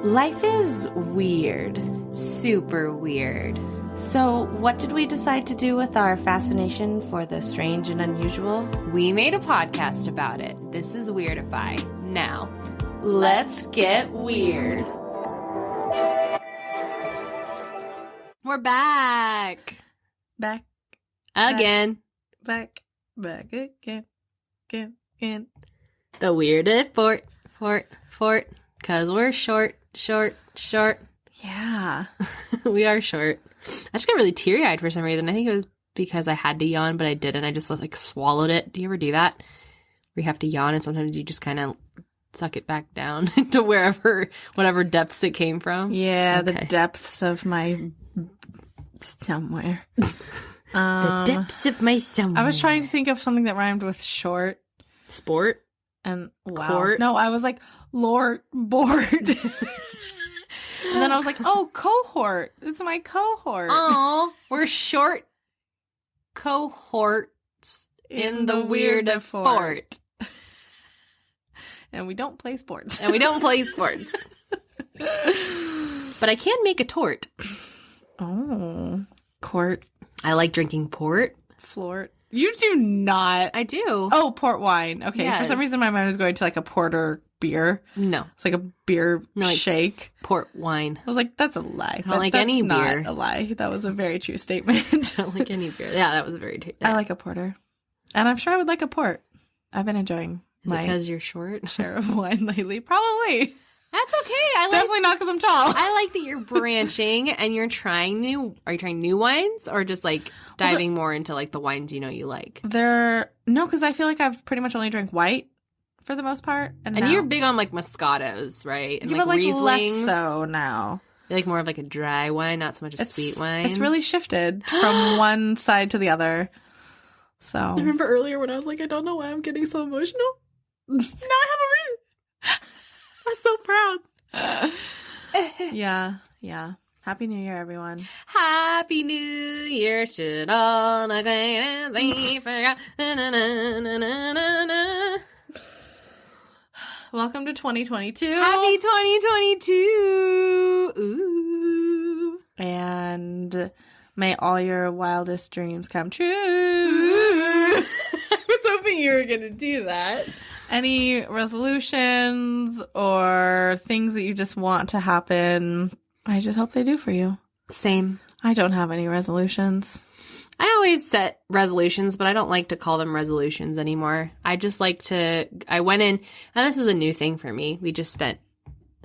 Life is weird. Super weird. So, what did we decide to do with our fascination for the strange and unusual? We made a podcast about it. This is Weirdify. Now, let's get weird. We're back. Back. Again. Back again. Again. The weirdest fort. Because we're short. Yeah. We are short. I just got really teary-eyed for some reason. I think it was because I had to yawn, but I didn't. I just swallowed it. Do you ever do that? Where you have to yawn and sometimes you just kind of suck it back down to whatever depths it came from? Yeah, okay. The depths of my somewhere. The depths of my somewhere. I was trying to think of something that rhymed with short. Sport? And wow. Court? No, I was like, Lord, bored. And then I was like, oh, cohort. It's my cohort. Oh, we're short cohorts in the Weird-A fort. And we don't play sports. But I can make a tort. Oh. Court. I like drinking port. Flort. You do not. I do. Oh, port wine. Okay. Yes. For some reason, my mind was going to a porter beer. No. It's like a beer shake. Port wine. I was like, that's a lie. I don't like any beer. That's not a lie. That was a very true statement. I don't like any beer. Yeah, that was a very true. I like a porter. And I'm sure I would like a port. I've been enjoying my because you're short share of wine lately. Probably. That's okay. Definitely not because I'm tall. I like that you're branching and you're trying Are you trying new wines or just diving more into the wines you like? No, because I feel like I've pretty much only drank white for the most part. And you're big on Moscatos, right? And but Rieslings. Less so now. You like more of a dry wine, not so much a sweet wine. It's really shifted from one side to the other. So I remember earlier when I was like, I don't know why I'm getting so emotional. Now I have a reason. I'm so proud. Yeah. Happy New Year, everyone. Happy New Year. Should all acquaintance be forgot. Welcome to 2022. Happy 2022. Ooh. And may all your wildest dreams come true. I was hoping you were going to do that. Any resolutions or things that you just want to happen, I just hope they do for you. Same. I don't have any resolutions. I always set resolutions, but I don't like to call them resolutions anymore. I just I went in, and this is a new thing for me. We just spent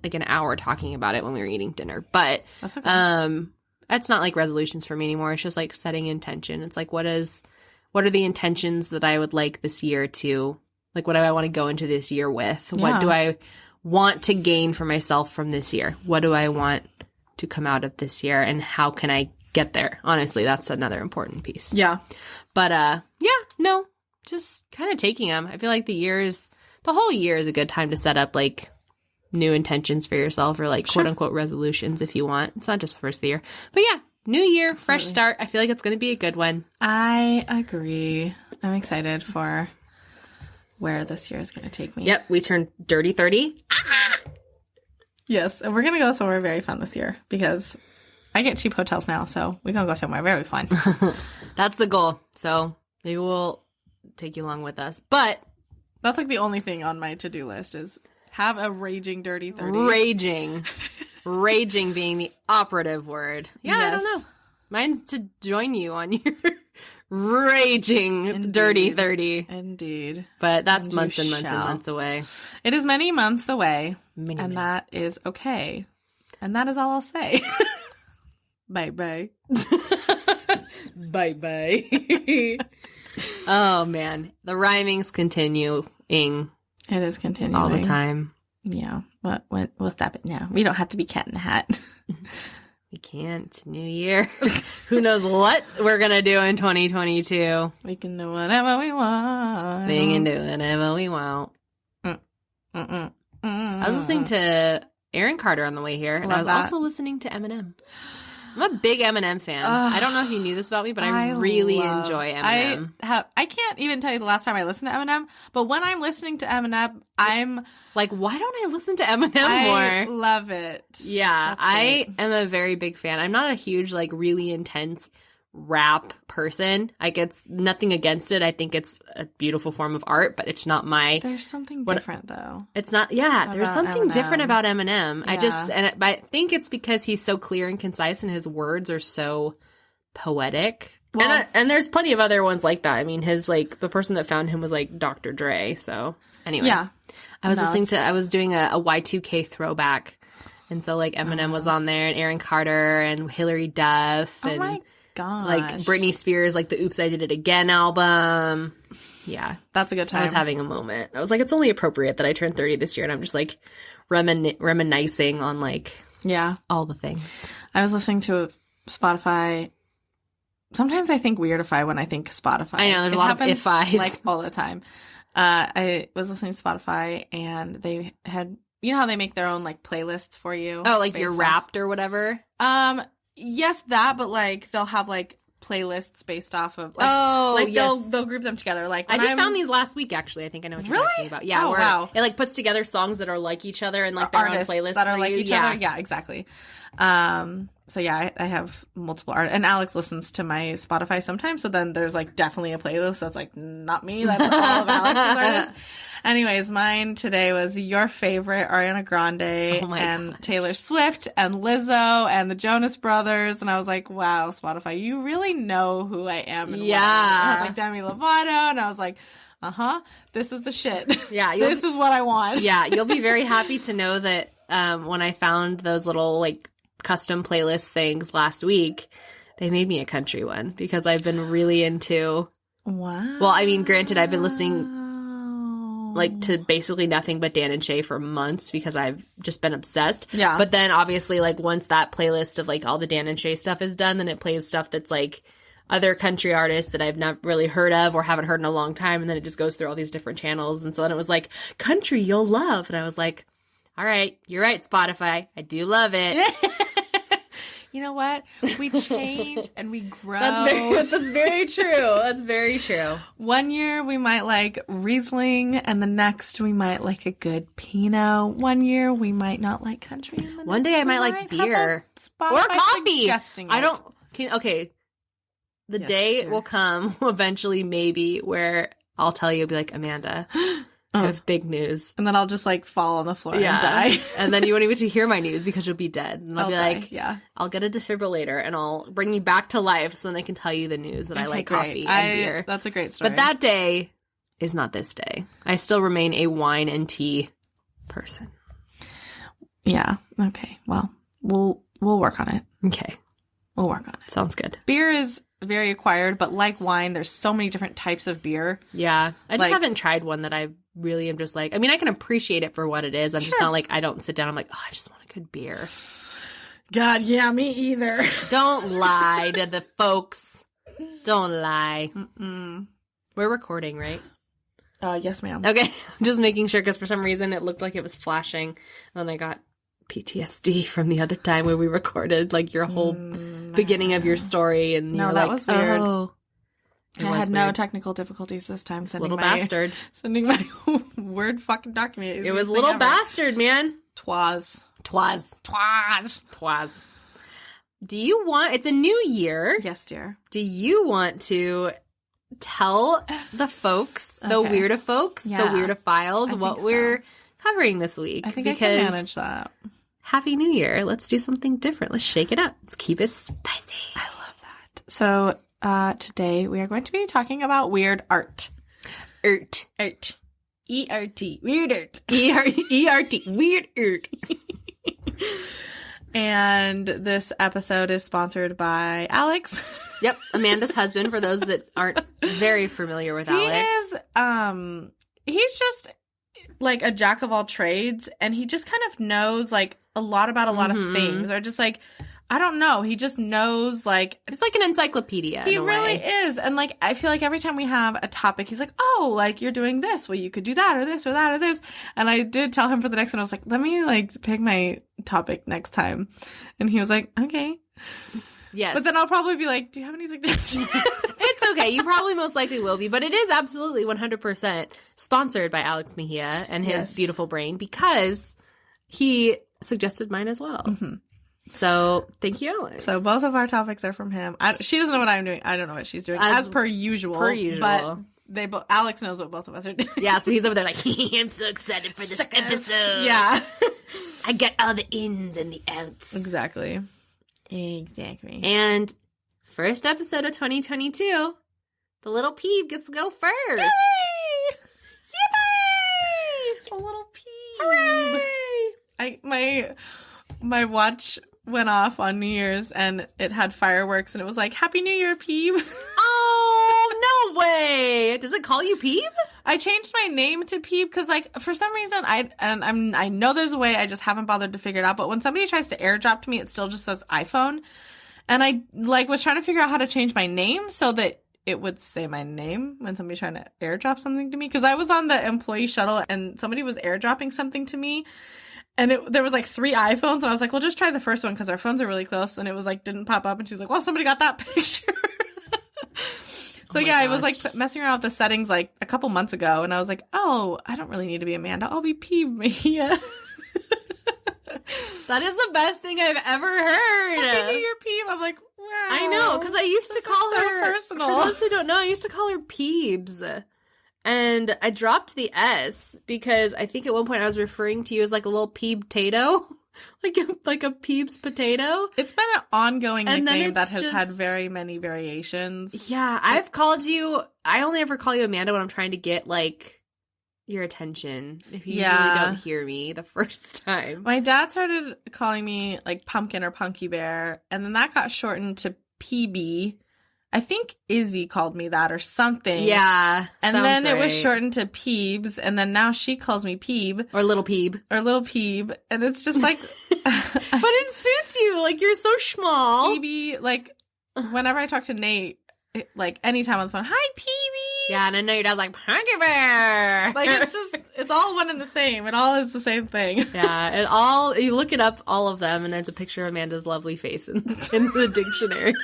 an hour talking about it when we were eating dinner. But that's okay. It's not resolutions for me anymore. It's just setting intention. It's what are the intentions that I would like this year to... what do I want to go into this year with? Yeah. What do I want to gain for myself from this year? What do I want to come out of this year? And how can I get there? Honestly, that's another important piece. Yeah. But, just kind of taking them. I feel like the whole year is a good time to set up, new intentions for yourself or, quote-unquote resolutions if you want. It's not just the first of the year. But, yeah, new year, absolutely. Fresh start. I feel like it's going to be a good one. I agree. I'm excited for... where this year is going to take me. Yep, we turned dirty 30. Yes, and we're going to go somewhere very fun this year because I get cheap hotels now, so we're going to go somewhere very fun. That's the goal. So maybe we'll take you along with us. But that's the only thing on my to-do list is have a raging dirty 30. Raging being the operative word. Yeah, yes. I don't know. Mine's to join you on your... raging Indeed. Dirty 30. Indeed. But that's months and months and months away. It is many months away. Many and months. That is okay. And that is all I'll say. Bye-bye. Bye-bye. Oh, man. The rhyming's continuing. It is continuing. All the time. Yeah. We'll stop it now. We don't have to be Cat in the Hat. We can't. New year. Who knows what we're going to do in 2022. We can do whatever we want. We can do whatever we want. I was listening to Aaron Carter on the way here, and I was also listening to Eminem. I'm a big Eminem fan. I don't know if you knew this about me, but I really enjoy Eminem. I can't even tell you the last time I listened to Eminem, but when I'm listening to Eminem, I'm like, why don't I listen to Eminem more? I love it. Yeah, I am a very big fan. I'm not a huge, like, really intense rap person. Like, it's nothing against it. I think it's a beautiful form of art, but it's not my... There's something different, though. It's not... Yeah, there's something different about Eminem. Yeah. I think it's because he's so clear and concise and his words are so poetic. Well, and there's plenty of other ones like that. I mean, his, like, the person that found him was, like, Dr. Dre, so... Anyway. Yeah. I was doing a Y2K throwback, and so, like, Eminem was on there, and Aaron Carter, and Hilary Duff, and... my gosh. Like Britney Spears, like the Oops, I Did It Again album. Yeah. That's a good time. I was having a moment. I was like, it's only appropriate that I turned 30 this year, and I'm just like reminiscing on like all the things. I was listening to Spotify. Sometimes I think Weirdify when I think Spotify. I know, there's a lot of if-Is. Like all the time. I was listening to Spotify and they had, you know how they make their own like playlists for you? Oh, like your Wrapped or whatever? Yes, that, but like they'll have like playlists based off of like, they'll group them together. Like I just found these last week actually. I think I know what you're talking about. Yeah, wow. It like puts together songs that are like each other and like their own playlists that are like each other. Yeah, exactly. So yeah, I have multiple art, and Alex listens to my Spotify sometimes. So then there's like definitely a playlist that's like not me. That's all of Alex's artists. Anyways, mine today was your favorite Ariana Grande and Taylor Swift and Lizzo and the Jonas Brothers, and I was like, wow, Spotify, you really know who I am. And I had like Demi Lovato, and I was like, this is the shit. Yeah, this is what I want. Yeah, you'll be very happy to know that when I found those little like custom playlist things last week, they made me a country one because I've been really into. Wow. Well, I mean, granted, I've been listening like to basically nothing but Dan and Shay for months because I've just been obsessed. Yeah. But then obviously like once that playlist of like all the Dan and Shay stuff is done, then it plays stuff that's like other country artists that I've not really heard of or haven't heard in a long time. And then it just goes through all these different channels. And so then it was like, country you'll love. And I was like, all right, you're right, Spotify. I do love it. You know what? We change and we grow. That's very true. That's very true. One year we might like Riesling, and the next we might like a good Pinot. One year we might not like country. And one day I might like beer or coffee. I don't. Okay. The day will come eventually, maybe, where I'll tell you, I'll be like, Amanda, I have big news. And then I'll just like fall on the floor and die. And then you won't even get to hear my news because you'll be dead. And I'll be like, yeah, I'll get a defibrillator and I'll bring you back to life so then I can tell you the news that I like coffee and beer. That's a great story. But that day is not this day. I still remain a wine and tea person. Yeah. Okay. Well, we'll work on it. Okay. We'll work on it. Sounds good. Beer is very acquired, but like wine, there's so many different types of beer. Yeah. I just haven't tried one that I really am just like, I mean, I can appreciate it for what it is. I'm just not like, I don't sit down, I'm like, oh, I just want a good beer. God, yeah, me either. Don't lie to the folks. Don't lie. Mm-mm. We're recording, right? Yes, ma'am. Okay. I'm just making sure because for some reason it looked like it was flashing. And then I got PTSD from the other time where we recorded like your whole beginning of your story. And no, you're that like, was weird. Oh. I had no technical difficulties this time sending my Word fucking document. It was little bastard, man. Twas. Do you want, it's a new year. Yes, dear. Do you want to tell the folks, the Weird-A folks, the Weird-A-Philes, what we're covering this week? I think I can manage that. Happy New Year. Let's do something different. Let's shake it up. Let's keep it spicy. I love that. So, today we are going to be talking about weird art. ERT. Weird art. ERT. Weird art. And this episode is sponsored by Alex. Yep, Amanda's husband, for those that aren't very familiar with Alex. He's just like a jack of all trades, and he just kind of knows like a lot about a lot of things. Or just like, I don't know. He just knows, like... It's like an encyclopedia. He really is. And, like, I feel like every time we have a topic, he's like, oh, like, you're doing this. Well, you could do that or this or that or this. And I did tell him for the next one, I was like, let me, like, pick my topic next time. And he was like, okay. Yes. But then I'll probably be like, do you have any suggestions? It's okay. You probably most likely will be, but it is absolutely 100% sponsored by Alex Mejia and his beautiful brain because he suggested mine as well. Mm-hmm. So thank you, Alex. So both of our topics are from him. She doesn't know what I'm doing. I don't know what she's doing. As per usual. But Alex knows what both of us are doing. Yeah, so he's over there like, I'm so excited for this episode. Yeah. I got all the ins and the outs. Exactly. And first episode of 2022, the little peeb gets to go first. Yay! Yippee! A little peeb. Hooray! My watch went off on New Year's and it had fireworks and it was like, Happy New Year, peeb. Oh, no way. Does it call you peeb? I changed my name to Peeb because, like, for some reason, I know there's a way, I just haven't bothered to figure it out. But when somebody tries to airdrop to me, it still just says iPhone. And I, like, was trying to figure out how to change my name so that it would say my name when somebody's trying to airdrop something to me. Because I was on the employee shuttle and somebody was airdropping something to me. And there was, like, 3 iPhones. And I was like, well, just try the first one because our phones are really close. And it was, like, didn't pop up. And she's like, well, somebody got that picture. So yeah, I was like messing around with the settings like a couple months ago, and I was like, "Oh, I don't really need to be Amanda. I'll be Peeb Mejia." That is the best thing I've ever heard. Happy New Year, Peeb. I'm like, wow. I know, because I used to call her. Personal. For those who don't know, I used to call her Peebs, and I dropped the S because I think at one point I was referring to you as like a little peeb-tato. Like a Peeb's potato. It's been an ongoing nickname that has had very many variations. Yeah, I've called you. I only ever call you Amanda when I'm trying to get like your attention. If you usually don't hear me the first time. My dad started calling me like Pumpkin or Punky Bear, and then that got shortened to PB. I think Izzy called me that or something. Yeah. And then it was shortened to Peebs, and then now she calls me Peeb. Or Little Peeb. And it's just like... But it suits you. Like, you're so small. Peeby, like, whenever I talk to Nate, like, anytime on the phone, hi, Peeby! Yeah, and I know your dad's like, Punky Bear! Like, it's all one and the same. It all is the same thing. Yeah, you look it up, all of them, and there's a picture of Amanda's lovely face in the dictionary.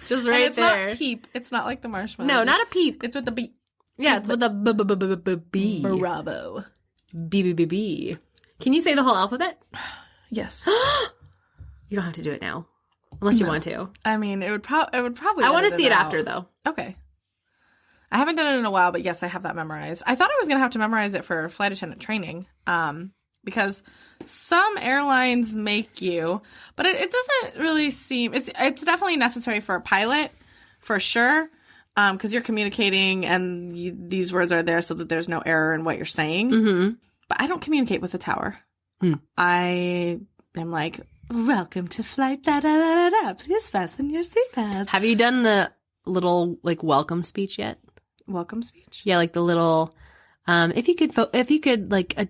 Just right it's there. Not peep. It's not like the marshmallow. No, not a peep. It's with the B. Yeah, it's with the B. Bravo. B. Can you say the whole alphabet? Yes. You don't have to do it now. Unless you want to. I mean, it would probably... I want to see it after, though. Okay. I haven't done it in a while, but yes, I have that memorized. I thought I was going to have to memorize it for flight attendant training, because some airlines make you, but it doesn't really seem... It's definitely necessary for a pilot, for sure, because you're communicating and these words are there so that there's no error in what you're saying. Mm-hmm. But I don't communicate with the tower. I am like... Welcome to flight da-da-da-da-da. Please fasten your seatbelts. Have you done the little, like, welcome speech yet? Welcome speech? Yeah, like the little, if you could, like,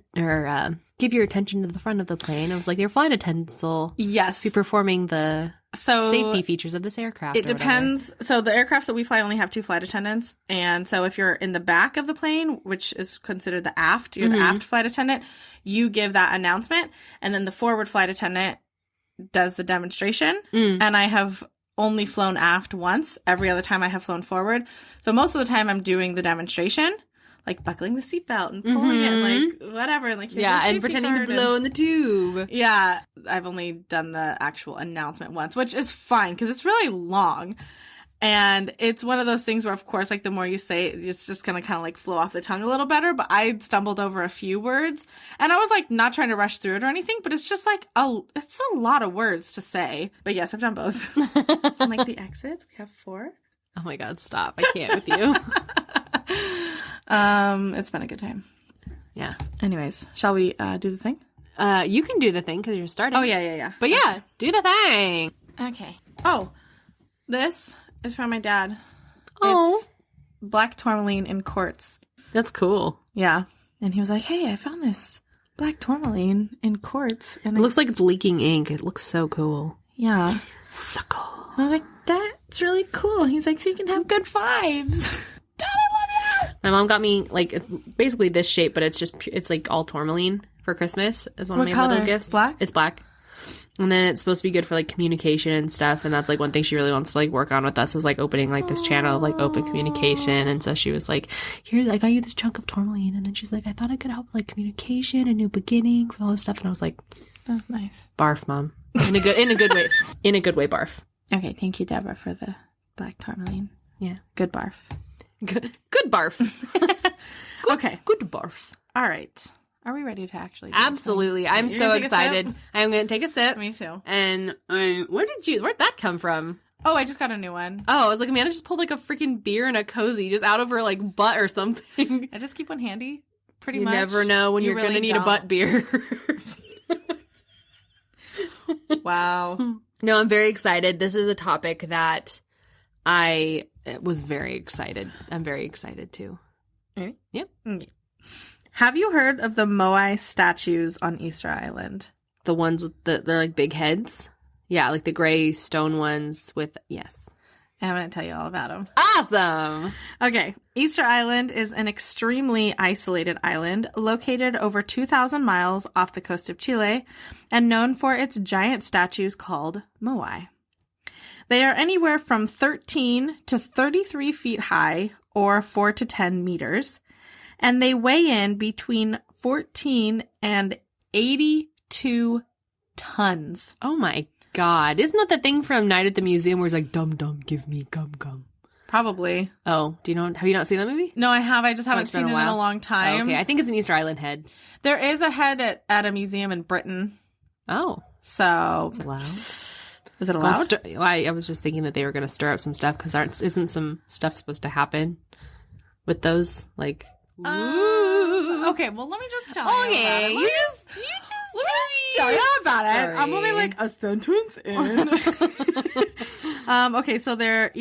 give your attention to the front of the plane. It was like your flight attendants will be performing the safety features of this aircraft. It depends. So the aircrafts that we fly only have 2 flight attendants. And so if you're in the back of the plane, which is considered the aft, you're the aft flight attendant, you give that announcement. And then the forward flight attendant does the demonstration, and I have only flown aft once. Every other time I have flown forward. So most of the time I'm doing the demonstration, like buckling the seatbelt and pulling it, like whatever, and like and pretending to blow in the tube. Yeah, I've only done the actual announcement once, which is fine because it's really long. And it's one of those things where, of course, like the more you say, it's just going to kind of like flow off the tongue a little better. But I stumbled over a few words and I was like not trying to rush through it or anything, but it's just like, it's a lot of words to say. But yes, I've done both. And like the exits, we have 4. Oh my God, stop. I can't with you. It's been a good time. Yeah. Anyways, shall we do the thing? You can do the thing because you're starting. Oh, yeah. But yeah, do the thing. Okay. Oh, this is from my dad. Oh. It's black tourmaline in quartz. That's cool. Yeah. And he was like, hey, I found this black tourmaline in quartz. And it looks like it's leaking ink. It looks so cool. Yeah. So cool. And I was like, that's really cool. He's like, so you can have good vibes. Dad, I love you. My mom got me, like, it's basically this shape, but it's like all tourmaline for Christmas as one of my little gifts. Black? It's black. And then it's supposed to be good for, like, communication and stuff. And that's, like, one thing she really wants to, like, work on with us is, like, opening, like, this channel of, like, open communication. And so she was like, I got you this chunk of tourmaline. And then she's like, I thought I could help, like, communication and new beginnings and all this stuff. And I was like, that's nice. Barf, Mom. In a good way. In a good way, barf. Okay, thank you, Deborah, for the black tourmaline. Yeah. Good barf. Good barf. Okay. Good barf. All right. Are we ready to actually do Absolutely. this? I'm so excited. I'm going to take a sip. Me too. And where'd that come from? Oh, I just got a new one. Oh, I was like, Amanda just pulled like a freaking beer and a cozy just out of her like butt or something. I just keep one handy. Pretty you much. You never know when you're really going to need a butt beer. Wow. No, I'm very excited. This is a topic that I was very excited. I'm very excited too. Ready? Yep. Okay. Have you heard of the Moai statues on Easter Island? The ones with they're like big heads? Yeah, like the gray stone ones with, yes. I'm going to tell you all about them. Awesome! Okay. Easter Island is an extremely isolated island located over 2,000 miles off the coast of Chile and known for its giant statues called Moai. They are anywhere from 13 to 33 feet high or 4 to 10 meters, and they weigh in between 14 and 82 tons. Oh my God. Isn't that the thing from Night at the Museum where it's like, dum dum, give me gum gum? Probably. Oh, have you not seen that movie? No, I have. I just haven't seen it in a long time. Oh, okay, I think it's an Easter Island head. There is a head at a museum in Britain. Oh. So. Is it loud? Is it allowed? I was just thinking that they were going to stir up some stuff because isn't some stuff supposed to happen with those? Like, okay, well, let me just tell you about it. You just tell you about it. I'm only like a sentence in. Okay, so they're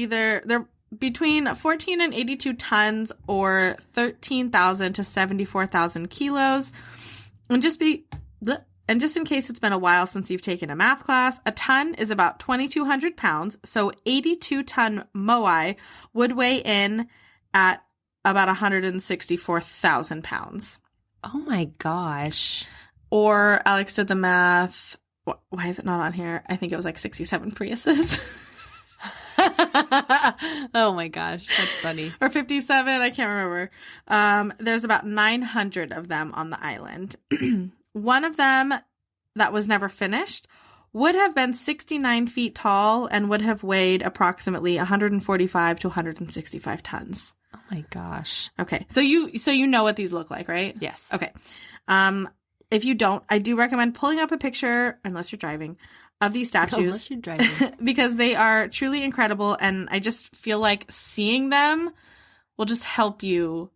between 14 and 82 tons or 13,000 to 74,000 kilos. And just in case it's been a while since you've taken a math class, a ton is about 2,200 pounds. So 82-ton moai would weigh in at about 164,000 pounds. Oh my gosh. Or Alex did the math. Why is it not on here? I think it was like 67 Priuses. Oh my gosh. That's funny. Or 57. I can't remember. There's about 900 of them on the island. One of them that was never finished would have been 69 feet tall and would have weighed approximately 145 to 165 tons. Oh my gosh. Okay. So you know what these look like, right? Yes. Okay. If you don't, I do recommend pulling up a picture, unless you're driving, of these statues. Unless you're driving. Because they are truly incredible, and I just feel like seeing them will just help you,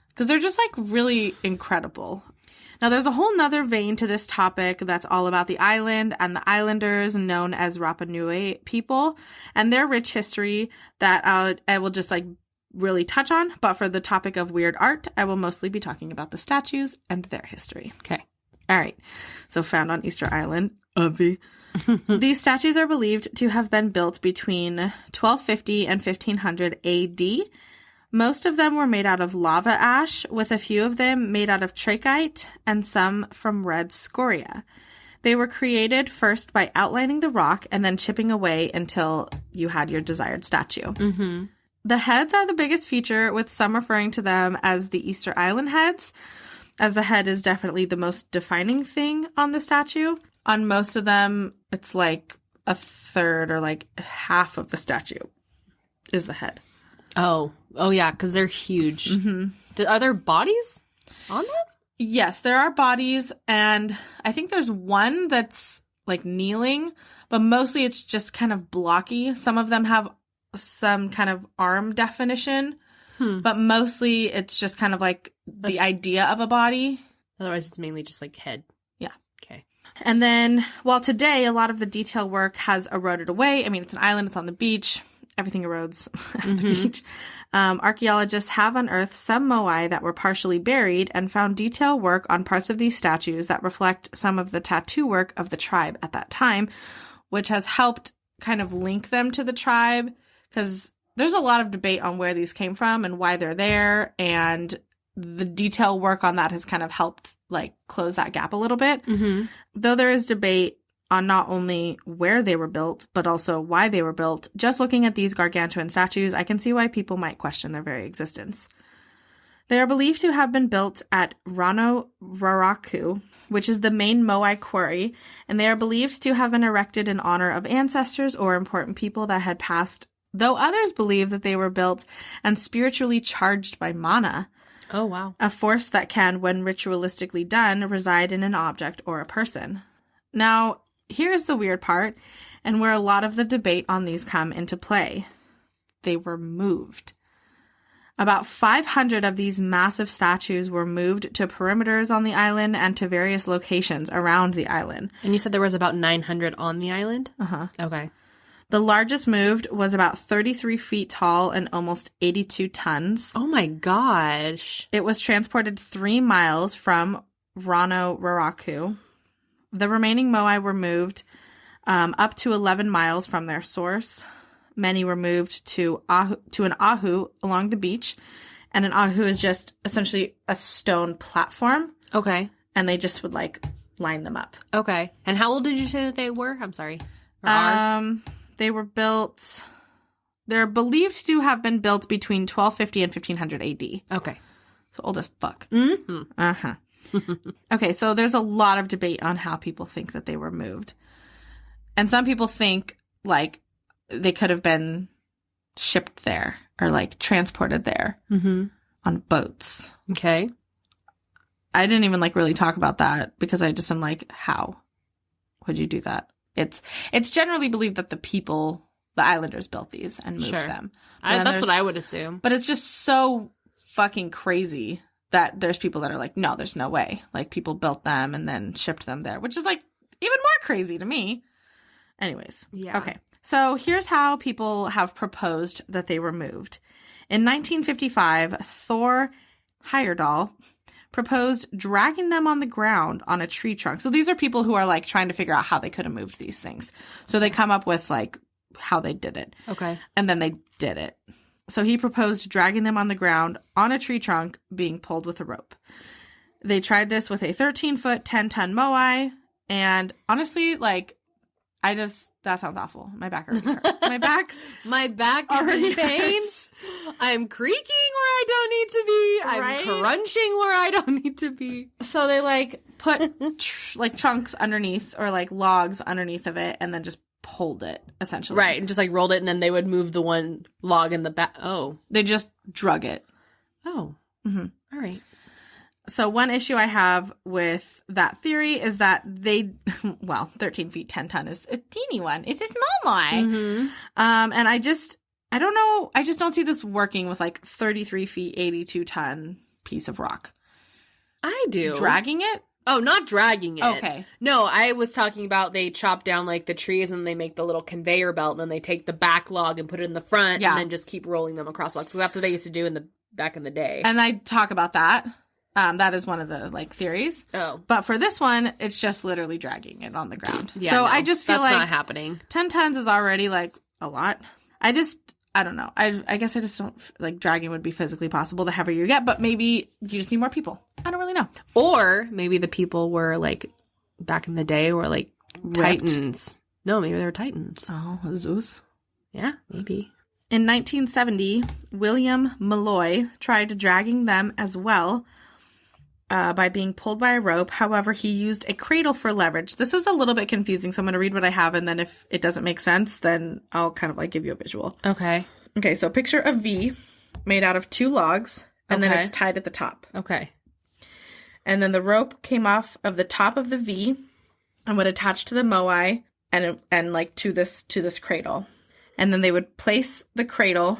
because they're just like really incredible. Now, there's a whole nother vein to this topic that's all about the island and the islanders known as Rapa Nui people and their rich history that I will just like really touch on. But for the topic of weird art, I will mostly be talking about the statues and their history. Okay. All right. So found on Easter Island, these statues are believed to have been built between 1250 and 1500 AD. Most of them were made out of lava ash, with a few of them made out of trachyte and some from red scoria. They were created first by outlining the rock and then chipping away until you had your desired statue. Mm-hmm. The heads are the biggest feature, with some referring to them as the Easter Island heads, as the head is definitely the most defining thing on the statue. On most of them, it's like a third or like half of the statue is the head. Oh yeah, because they're huge. Mm-hmm. Are there bodies on them? Yes, there are bodies, and I think there's one that's like kneeling, but mostly it's just kind of blocky. Some of them have some kind of arm definition, but mostly it's just kind of like the idea of a body. Otherwise, it's mainly just like head. Yeah. Okay. And then, while today a lot of the detail work has eroded away, I mean, it's an island, it's on the beach, everything erodes at the beach. Archaeologists have unearthed some moai that were partially buried and found detail work on parts of these statues that reflect some of the tattoo work of the tribe at that time, which has helped kind of link them to the tribe, because there's a lot of debate on where these came from and why they're there, and the detail work on that has kind of helped like close that gap a little bit. Mm-hmm. Though there is debate on not only where they were built, but also why they were built, just looking at these gargantuan statues, I can see why people might question their very existence. They are believed to have been built at Rano-Raraku, which is the main Moai quarry, and they are believed to have been erected in honor of ancestors or important people that had passed, though others believe that they were built and spiritually charged by mana. Oh, wow. A force that can, when ritualistically done, reside in an object or a person. Now, here's the weird part, and where a lot of the debate on these come into play. They were moved. About 500 of these massive statues were moved to perimeters on the island and to various locations around the island. And you said there was about 900 on the island? Uh-huh. Okay. The largest moved was about 33 feet tall and almost 82 tons. Oh my gosh. It was transported 3 miles from Rano-Raraku. The remaining moai were moved up to 11 miles from their source. Many were moved to an ahu along the beach. And an ahu is just essentially a stone platform. Okay. And they just would, like, line them up. Okay. And how old did you say that they were? I'm sorry. Or are? They were built... They're believed to have been built between 1250 and 1500 AD. Okay. So old as fuck. Mm-hmm. Uh-huh. Okay, so there's a lot of debate on how people think that they were moved. And some people think, like, they could have been shipped there or, like, transported there on boats. Okay. I didn't even, like, really talk about that because I just am like, how would you do that? It's generally believed that the islanders built these and moved them. That's what I would assume. But it's just so fucking crazy that there's people that are like, no, there's no way. Like, people built them and then shipped them there, which is, like, even more crazy to me. Anyways. Yeah. Okay. So here's how people have proposed that they were moved. In 1955, Thor Heyerdahl proposed dragging them on the ground on a tree trunk. So these are people who are, like, trying to figure out how they could have moved these things. So they come up with, like, how they did it. Okay. And then they did it. So he proposed dragging them on the ground on a tree trunk being pulled with a rope. They tried this with a 13-foot, 10-ton moai. And honestly, like, that sounds awful. My back already hurts. My back is in pain. I'm creaking where I don't need to be. I'm crunching where I don't need to be. So they, like, put like trunks underneath or, like, logs underneath of it and then just pulled it, essentially. Right, and just, like, rolled it, and then they would move the one log in the back. Oh. They just drug it. Oh. Mm-hmm. All right. So one issue I have with that theory is that 13 feet, 10 ton is a teeny one. It's a small one. Mm-hmm. And I don't know. I just don't see this working with, like, 33 feet, 82 ton piece of rock. I do. Dragging it? Oh, not dragging it. Okay. No, I was talking about they chop down, like, the trees and they make the little conveyor belt and then they take the back log and put it in the front and then just keep rolling them across logs. So that's what they used to do back in the day. And I talk about that. That is one of the, like, theories. Oh. But for this one, it's just literally dragging it on the ground. Yeah, so no, I just feel that's like not happening. 10 tons is already, like, a lot. I don't know. I guess I just don't, like, dragging would be physically possible the heavier you get, but maybe you just need more people. I don't really know. Or maybe the people were, like, back in the day were, like, Ripped. Titans. No, maybe they were Titans. Oh, Zeus. Yeah, maybe. In 1970, William Malloy tried dragging them as well by being pulled by a rope. However, he used a cradle for leverage. This is a little bit confusing, so I'm going to read what I have, and then if it doesn't make sense, then I'll kind of, like, give you a visual. Okay. Okay, so picture a V made out of 2 logs, and then it's tied at the top. Okay. And then the rope came off of the top of the V and would attach to the moai and like to this cradle. And then they would place the cradle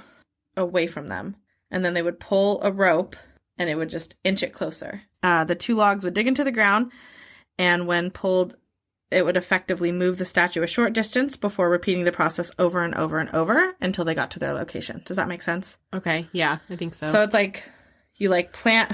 away from them. And then they would pull a rope and it would just inch it closer. The 2 logs would dig into the ground, and when pulled, it would effectively move the statue a short distance before repeating the process over and over and over until they got to their location. Does that make sense? Okay. Yeah, I think so. So it's like you, like, plant,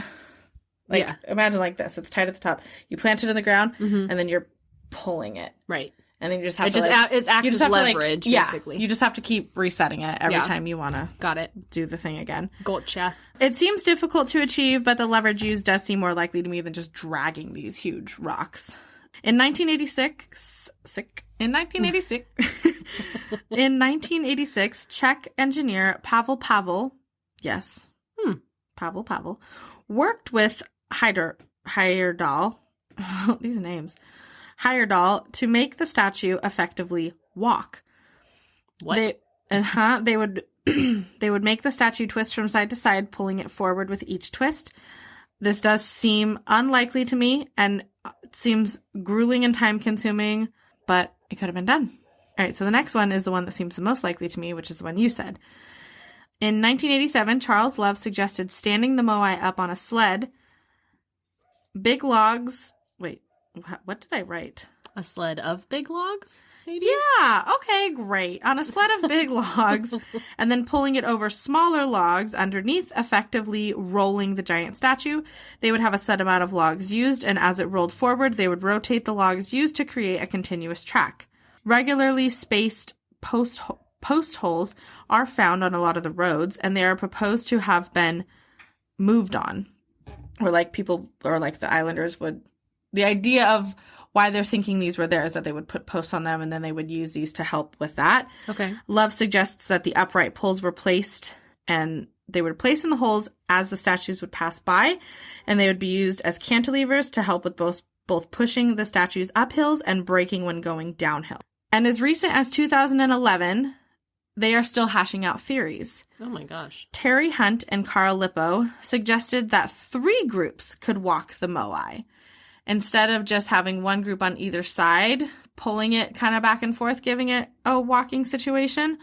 like, imagine like this. It's tied at the top. You plant it in the ground, and then you're pulling it. Right. And then you just have it acts as leverage, basically. You just have to keep resetting it every time you want to do the thing again. Gotcha. It seems difficult to achieve, but the leverage used does seem more likely to me than just dragging these huge rocks. In 1986, in 1986, Czech engineer Pavel, yes, Pavel, worked with Heyerdahl, these names, Heyerdahl, to make the statue effectively walk. What? They would they would make the statue twist from side to side, pulling it forward with each twist. This does seem unlikely to me, and it seems grueling and time-consuming, but it could have been done. All right, so the next one is the one that seems the most likely to me, which is the one you said. In 1987, Charles Love suggested standing the moai up on a sled. Big logs... Wait, what did I write? A sled of big logs, maybe? Yeah, okay, great. On a sled of big logs, and then pulling it over smaller logs underneath, effectively rolling the giant statue. They would have a set amount of logs used, and as it rolled forward, they would rotate the logs used to create a continuous track. Regularly spaced post holes are found on a lot of the roads, and they are proposed to have been moved on. Or like people, or like the islanders would... The idea of why they're thinking these were there is that they would put posts on them and then they would use these to help with that. Okay. Love suggests that the upright poles were placed and they would place in the holes as the statues would pass by, and they would be used as cantilevers to help with both pushing the statues up hills and braking when going downhill. And as recent as 2011, they are still hashing out theories. Oh my gosh. Terry Hunt and Carl Lippo suggested that 3 groups could walk the moai. Instead of just having one group on either side, pulling it kind of back and forth, giving it a walking situation,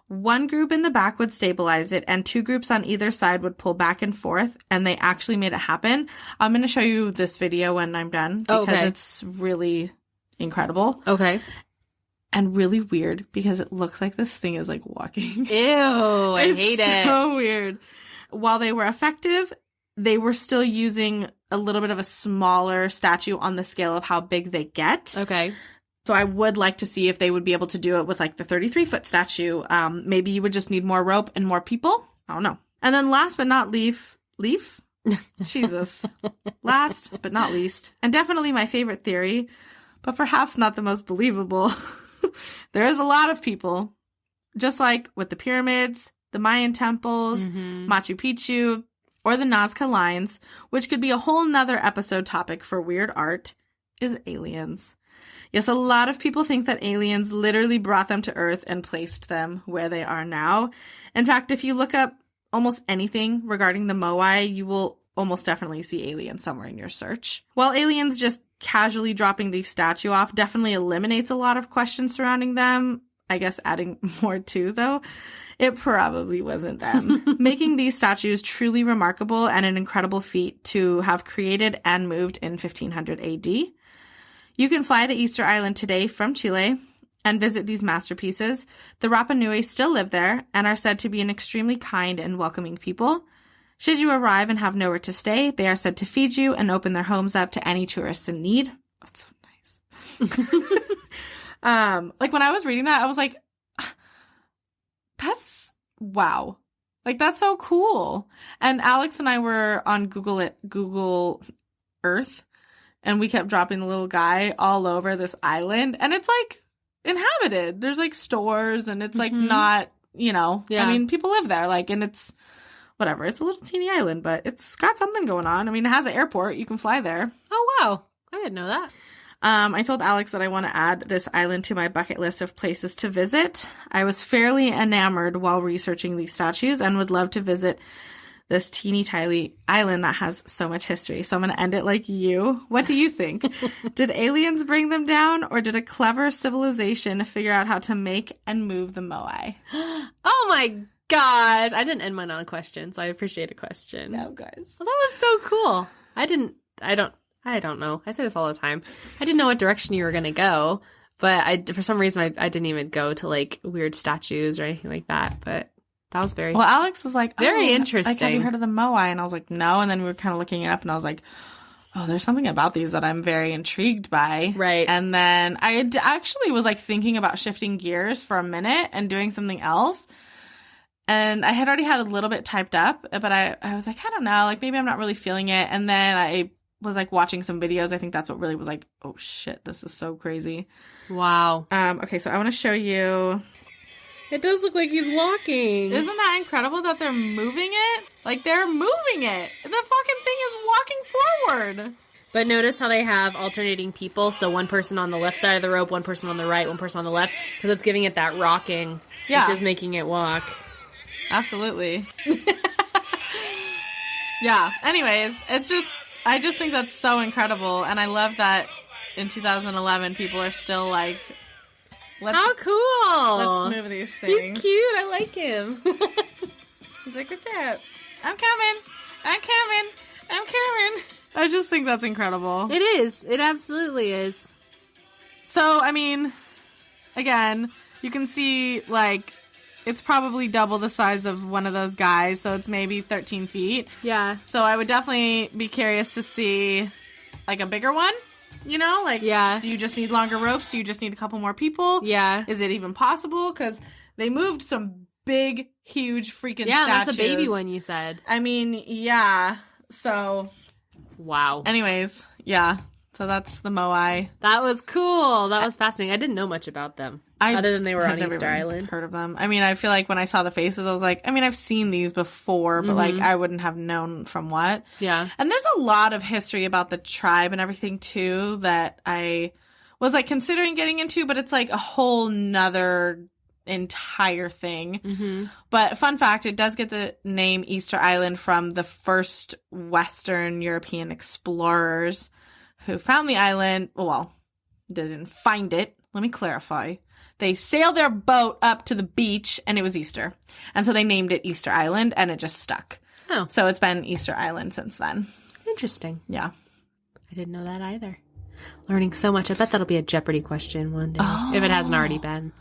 one group in the back would stabilize it, and 2 groups on either side would pull back and forth, and they actually made it happen. I'm going to show you this video when I'm done, because it's really incredible. Okay. And really weird, because it looks like this thing is, like, walking. Ew, I hate it. It's so weird. While they were effective, they were still using a little bit of a smaller statue on the scale of how big they get. Okay. So I would like to see if they would be able to do it with like the 33-foot statue. Maybe you would just need more rope and more people. I don't know. And then last but not leaf? Jesus. Last but not least, and definitely my favorite theory, but perhaps not the most believable. There is a lot of people, just like with the pyramids, the Mayan temples, Machu Picchu, or the Nazca lines, which could be a whole nother episode topic for weird art, is aliens. Yes, a lot of people think that aliens literally brought them to Earth and placed them where they are now. In fact, if you look up almost anything regarding the moai, you will almost definitely see aliens somewhere in your search. While aliens just casually dropping the statue off definitely eliminates a lot of questions surrounding them, I guess adding more too, though, it probably wasn't them. Making these statues truly remarkable and an incredible feat to have created and moved in 1500 AD. You can fly to Easter Island today from Chile and visit these masterpieces. The Rapa Nui still live there and are said to be an extremely kind and welcoming people. Should you arrive and have nowhere to stay, they are said to feed you and open their homes up to any tourists in need. That's so nice. Like when I was reading that, I was like, that's wow. Like that's so cool. And Alex and I were on Google Earth, and we kept dropping the little guy all over this island, and it's like inhabited. There's like stores, and it's like not, I mean, people live there, like, and it's whatever. It's a little teeny island, but it's got something going on. I mean, it has an airport. You can fly there. Oh, wow. I didn't know that. I told Alex that I want to add this island to my bucket list of places to visit. I was fairly enamored while researching these statues and would love to visit this teeny tiny island that has so much history. So I'm going to end it like you. What do you think? Did aliens bring them down, or did a clever civilization figure out how to make and move the moai? Oh my gosh. I didn't end mine on a question, so I appreciate a question. No, guys. Well, that was so cool. I don't know. I say this all the time. I didn't know what direction you were going to go, but for some reason I didn't even go to like weird statues or anything like that, but that was very... Well, Alex was like, very interesting. Like, have you heard of the moai? And I was like, no. And then we were kind of looking it up, and I was like, oh, there's something about these that I'm very intrigued by. Right. And then I actually was like thinking about shifting gears for a minute and doing something else. And I had already had a little bit typed up, but I was like, I don't know, like maybe I'm not really feeling it. And then I was like watching some videos. I think that's what really was like, oh shit, this is so crazy. Wow. Okay, so I want to show you. It does look like he's walking. Isn't that incredible that they're moving it? Like, they're moving it. The fucking thing is walking forward. But notice how they have alternating people. So one person on the left side of the rope, one person on the right, one person on the left. Because it's giving it that rocking. Yeah. Which is making it walk. Absolutely. Yeah. Anyways, I just think that's so incredible. And I love that in 2011, people are still like, how cool. Let's move these things. He's cute. I like him. He's like, what's up? I'm coming. I just think that's incredible. It is. It absolutely is. So, I mean, again, you can see, like, it's probably double the size of one of those guys, so it's maybe 13 feet. Yeah. So I would definitely be curious to see, like, a bigger one. You know, like, yeah. Do you just need longer ropes? Do you just need a couple more people? Yeah. Is it even possible? Because they moved some big, huge freaking statues. Yeah, that's a baby one, you said. I mean, yeah. So. Wow. Anyways, yeah. So that's the Moai. That was cool. That was fascinating. I didn't know much about them. Other than they were on Easter Island. Heard of them. I mean, I feel like when I saw the faces, I was like, I mean, I've seen these before, but like I wouldn't have known from what. Yeah. And there's a lot of history about the tribe and everything too that I was like considering getting into, but it's like a whole nother entire thing. Mm-hmm. But fun fact, it does get the name Easter Island from the first Western European explorers who found the island. Well, they didn't find it. Let me clarify. They sailed their boat up to the beach, and it was Easter. And so they named it Easter Island, and it just stuck. Oh. So it's been Easter Island since then. Interesting. Yeah. I didn't know that either. Learning so much. I bet that'll be a Jeopardy question one day, if it hasn't already been.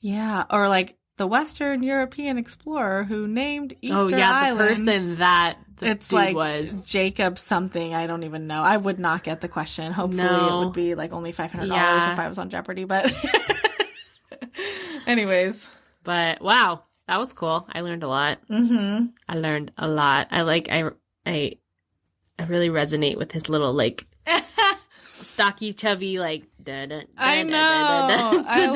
Yeah. Or like the Western European explorer who named Easter Island. Oh, yeah, the person that it's dude like was. Jacob something. I don't even know. I would not get the question. Hopefully it would be like only $500 if I was on Jeopardy, but... Anyways. But wow, that was cool. I learned a lot. Mm-hmm. I learned a lot. I really resonate with his little like stocky, chubby like. I know. I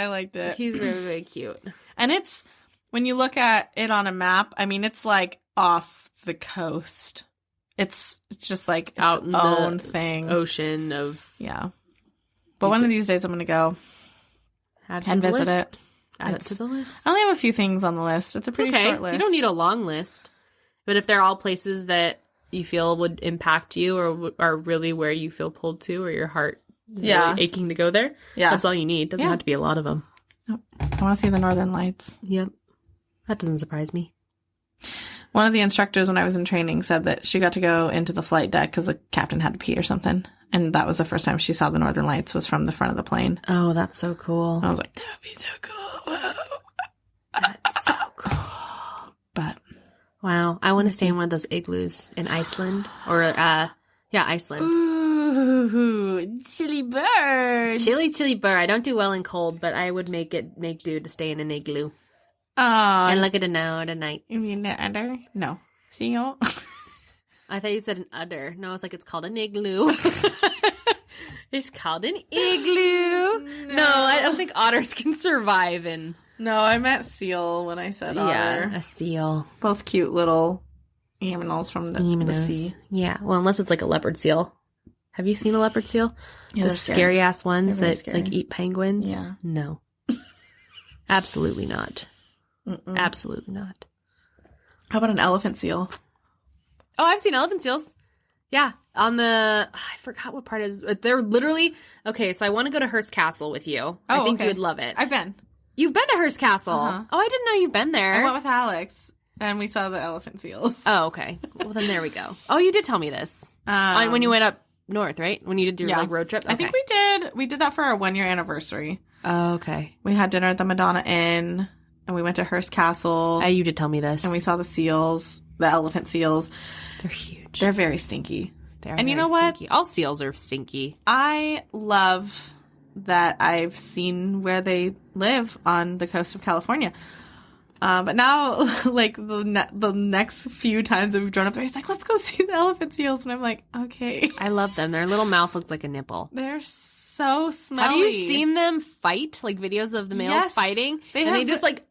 liked it. He's very, very cute. And it's when you look at it on a map. I mean, it's like off the coast. It's just like its out in own the thing. Ocean of But one of these days, I'm going to go. And visit it. Add it to the list. I only have a few things on the list. It's a pretty short list. You don't need a long list. But if they're all places that you feel would impact you or are really where you feel pulled to or your heart is really aching to go there, that's all you need. Doesn't have to be a lot of them. Nope. I want to see the Northern Lights. Yep. That doesn't surprise me. One of the instructors when I was in training said that she got to go into the flight deck because the captain had to pee or something. And that was the first time she saw the Northern Lights was from the front of the plane. Oh, that's so cool. I was like, that would be so cool. That's so cool. But. Wow. I want to stay in one of those igloos in Iceland. Or, Iceland. Ooh, chilly bird. Chilly bird. I don't do well in cold, but I would make do to stay in an igloo. Oh. And look at it now at night. You mean an udder? No. Seal? I thought you said an udder. No, I was like, it's called an igloo. It's called an igloo. No, I don't think otters can survive in... No, I meant seal when I said otter. Yeah, a seal. Both cute little aminals from the sea. Yeah, well, unless it's like a leopard seal. Have you seen a leopard seal? Yeah, the scary-ass ones that scary. like eat penguins? Yeah. No. Absolutely not. Mm-mm. Absolutely not. How about an elephant seal? Oh, I've seen elephant seals. Yeah. On the... I forgot what part it is. They're literally... Okay, so I want to go to Hearst Castle with you. Oh, I think okay. you would love it. I've been. You've been to Hearst Castle? Uh-huh. Oh, I didn't know you've been there. I went with Alex, and we saw the elephant seals. Oh, okay. Well, then there we go. Oh, you did tell me this. When you went up north, right? When you did your like road trip? Okay. I think we did that for our 1-year anniversary. Oh, okay. We had dinner at the Madonna Inn, and we went to Hearst Castle. You did tell me this. And we saw the seals, the elephant seals. They're huge. They're very stinky. And you know what? Stinky. All seals are stinky. I love that I've seen where they live on the coast of California. But now, like, the next few times that we've drawn up there, he's like, let's go see the elephant seals. And I'm like, okay. I love them. Their little mouth looks like a nipple. They're so smelly. Have you seen them fight? Like, videos of the males fighting? They just, like,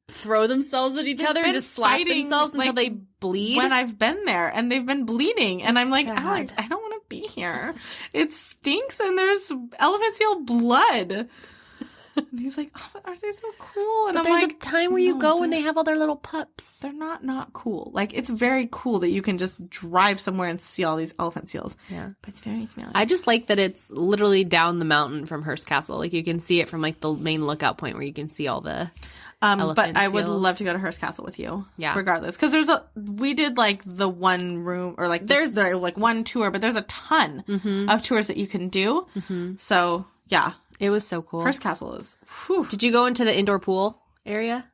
throw themselves at each other and just slap themselves until they bleed? When I've been there, and they've been bleeding. And I'm like, sad. Alex, I don't want to be here. It stinks, and there's elephant seal blood. And he's like, oh, but are they so cool? And but I'm there's like, a time where you go when they have all their little pups. They're not cool. Like, it's very cool that you can just drive somewhere and see all these elephant seals. Yeah. But it's very smelly. I just like that it's literally down the mountain from Hearst Castle. Like, you can see it from, like, the main lookout point where you can see all the but I would seals. love to go to Hearst Castle with you. Yeah. Regardless. Because we did, like, the one room, or, like, there's like, one tour, but there's a ton of tours that you can do. So, yeah. It was so cool. Hearst Castle is, whew. Did you go into the indoor pool area?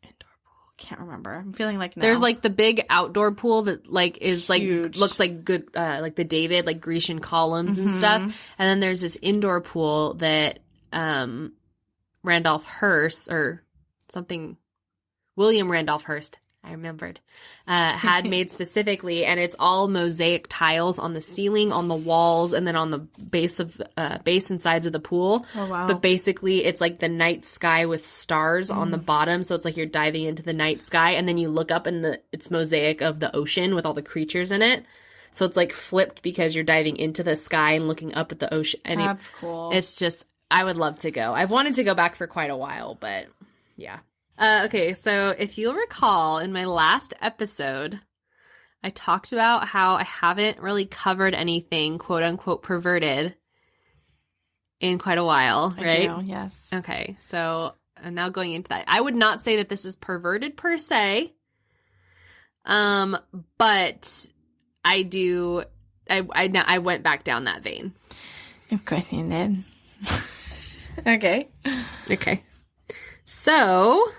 Indoor pool. Can't remember. I'm feeling like no. There's, like, the big outdoor pool that, like, is, Huge. like, looks like good, like the David, like, Grecian columns and stuff. And then there's this indoor pool that Randolph Hearst, or something, William Randolph Hearst, I remembered, had made specifically, and it's all mosaic tiles on the ceiling, on the walls, and then on the base and sides of the pool. Oh, wow. But basically, it's like the night sky with stars on the bottom, so it's like you're diving into the night sky, and then you look up and it's mosaic of the ocean with all the creatures in it. So it's like flipped because you're diving into the sky and looking up at the ocean. And that's cool. It's just, I would love to go. I've wanted to go back for quite a while, but yeah. Okay, so if you'll recall, in my last episode, I talked about how I haven't really covered anything quote-unquote perverted in quite a while, right? I do, yes. Okay, so I'm now going into that. I would not say that this is perverted per se, but I do. I went back down that vein. Of course you did. Okay. Okay. So.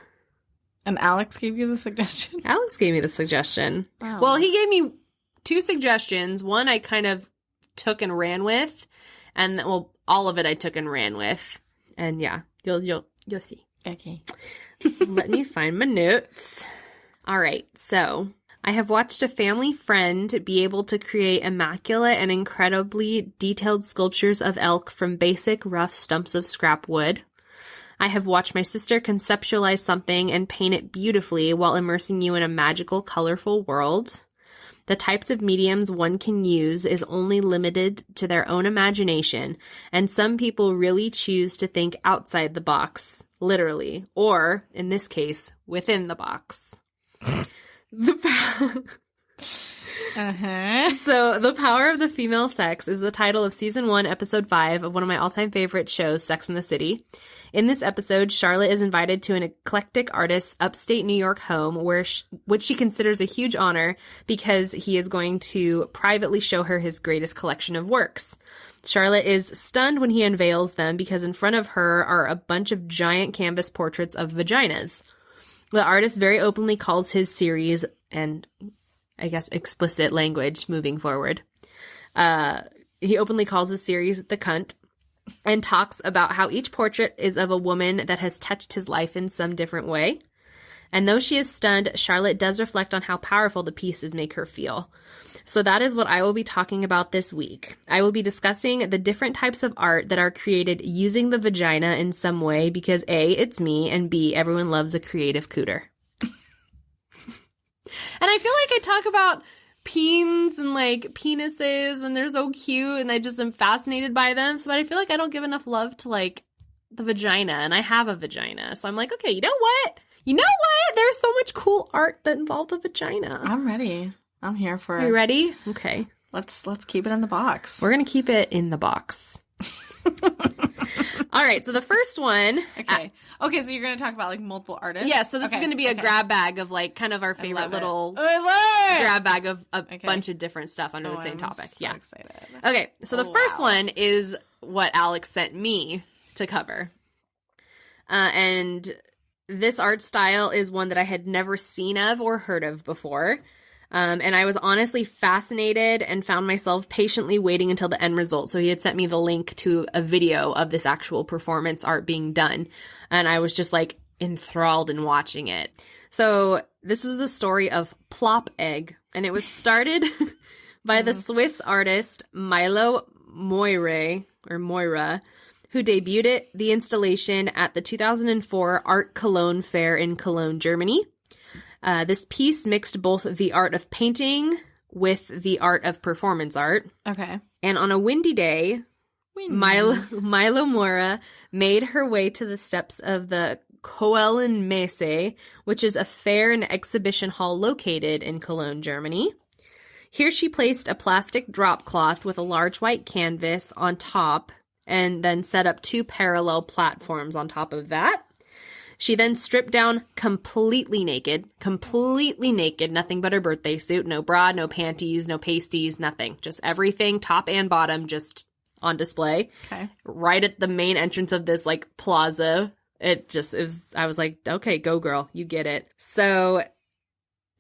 And Alex gave you the suggestion? Alex gave me the suggestion. Wow. Well, he gave me 2 suggestions. One I kind of took and ran with, and well, all of it I took and ran with. And yeah, you'll see. Okay. Let me find my notes. All right, so I have watched a family friend be able to create immaculate and incredibly detailed sculptures of elk from basic rough stumps of scrap wood. I have watched my sister conceptualize something and paint it beautifully while immersing you in a magical, colorful world. The types of mediums one can use is only limited to their own imagination, and some people really choose to think outside the box, literally, or, in this case, within the box. So, The Power of the Female Sex is the title of Season 1, Episode 5 of one of my all-time favorite shows, Sex and the City. In this episode, Charlotte is invited to an eclectic artist's upstate New York home, which she considers a huge honor because he is going to privately show her his greatest collection of works. Charlotte is stunned when he unveils them because in front of her are a bunch of giant canvas portraits of vaginas. The artist very openly calls his series, and I guess explicit language moving forward, he openly calls his series The Cunt, and talks about how each portrait is of a woman that has touched his life in some different way. And though she is stunned, Charlotte does reflect on how powerful the pieces make her feel. So that is what I will be talking about this week. I will be discussing the different types of art that are created using the vagina in some way because A, it's me, and B, everyone loves a creative cooter. And I feel like I talk about peens and like penises and they're so cute and I just am fascinated by them. So I feel like I don't give enough love to like the vagina, and I have a vagina. So I'm like, okay, you know what? There's so much cool art that involves the vagina. I'm ready. I'm here for it. Are you ready? Okay. Let's keep it in the box. We're going to keep it in the box. All right, so the first one. Okay, so you're going to talk about like multiple artists? Yeah, so this is going to be a grab bag of like kind of our favorite little grab bag of a bunch of different stuff under the same topic. So excited. Okay, so the first one is what Alex sent me to cover. And this art style is one that I had never seen of or heard of before. And I was honestly fascinated and found myself patiently waiting until the end result. So he had sent me the link to a video of this actual performance art being done. And I was just like enthralled in watching it. So this is the story of Plop Egg, and it was started by the Swiss artist Milo Moira, who debuted the installation at the 2004 Art Cologne Fair in Cologne, Germany. This piece mixed both the art of painting with the art of performance art. Okay. And on a windy day, Milo Moira made her way to the steps of the Koellen Messe, which is a fair and exhibition hall located in Cologne, Germany. Here she placed a plastic drop cloth with a large white canvas on top and then set up 2 parallel platforms on top of that. She then stripped down completely naked, nothing but her birthday suit, no bra, no panties, no pasties, nothing. Just everything, top and bottom, just on display. Okay. Right at the main entrance of this, like, plaza. I was like, okay, go girl, you get it. So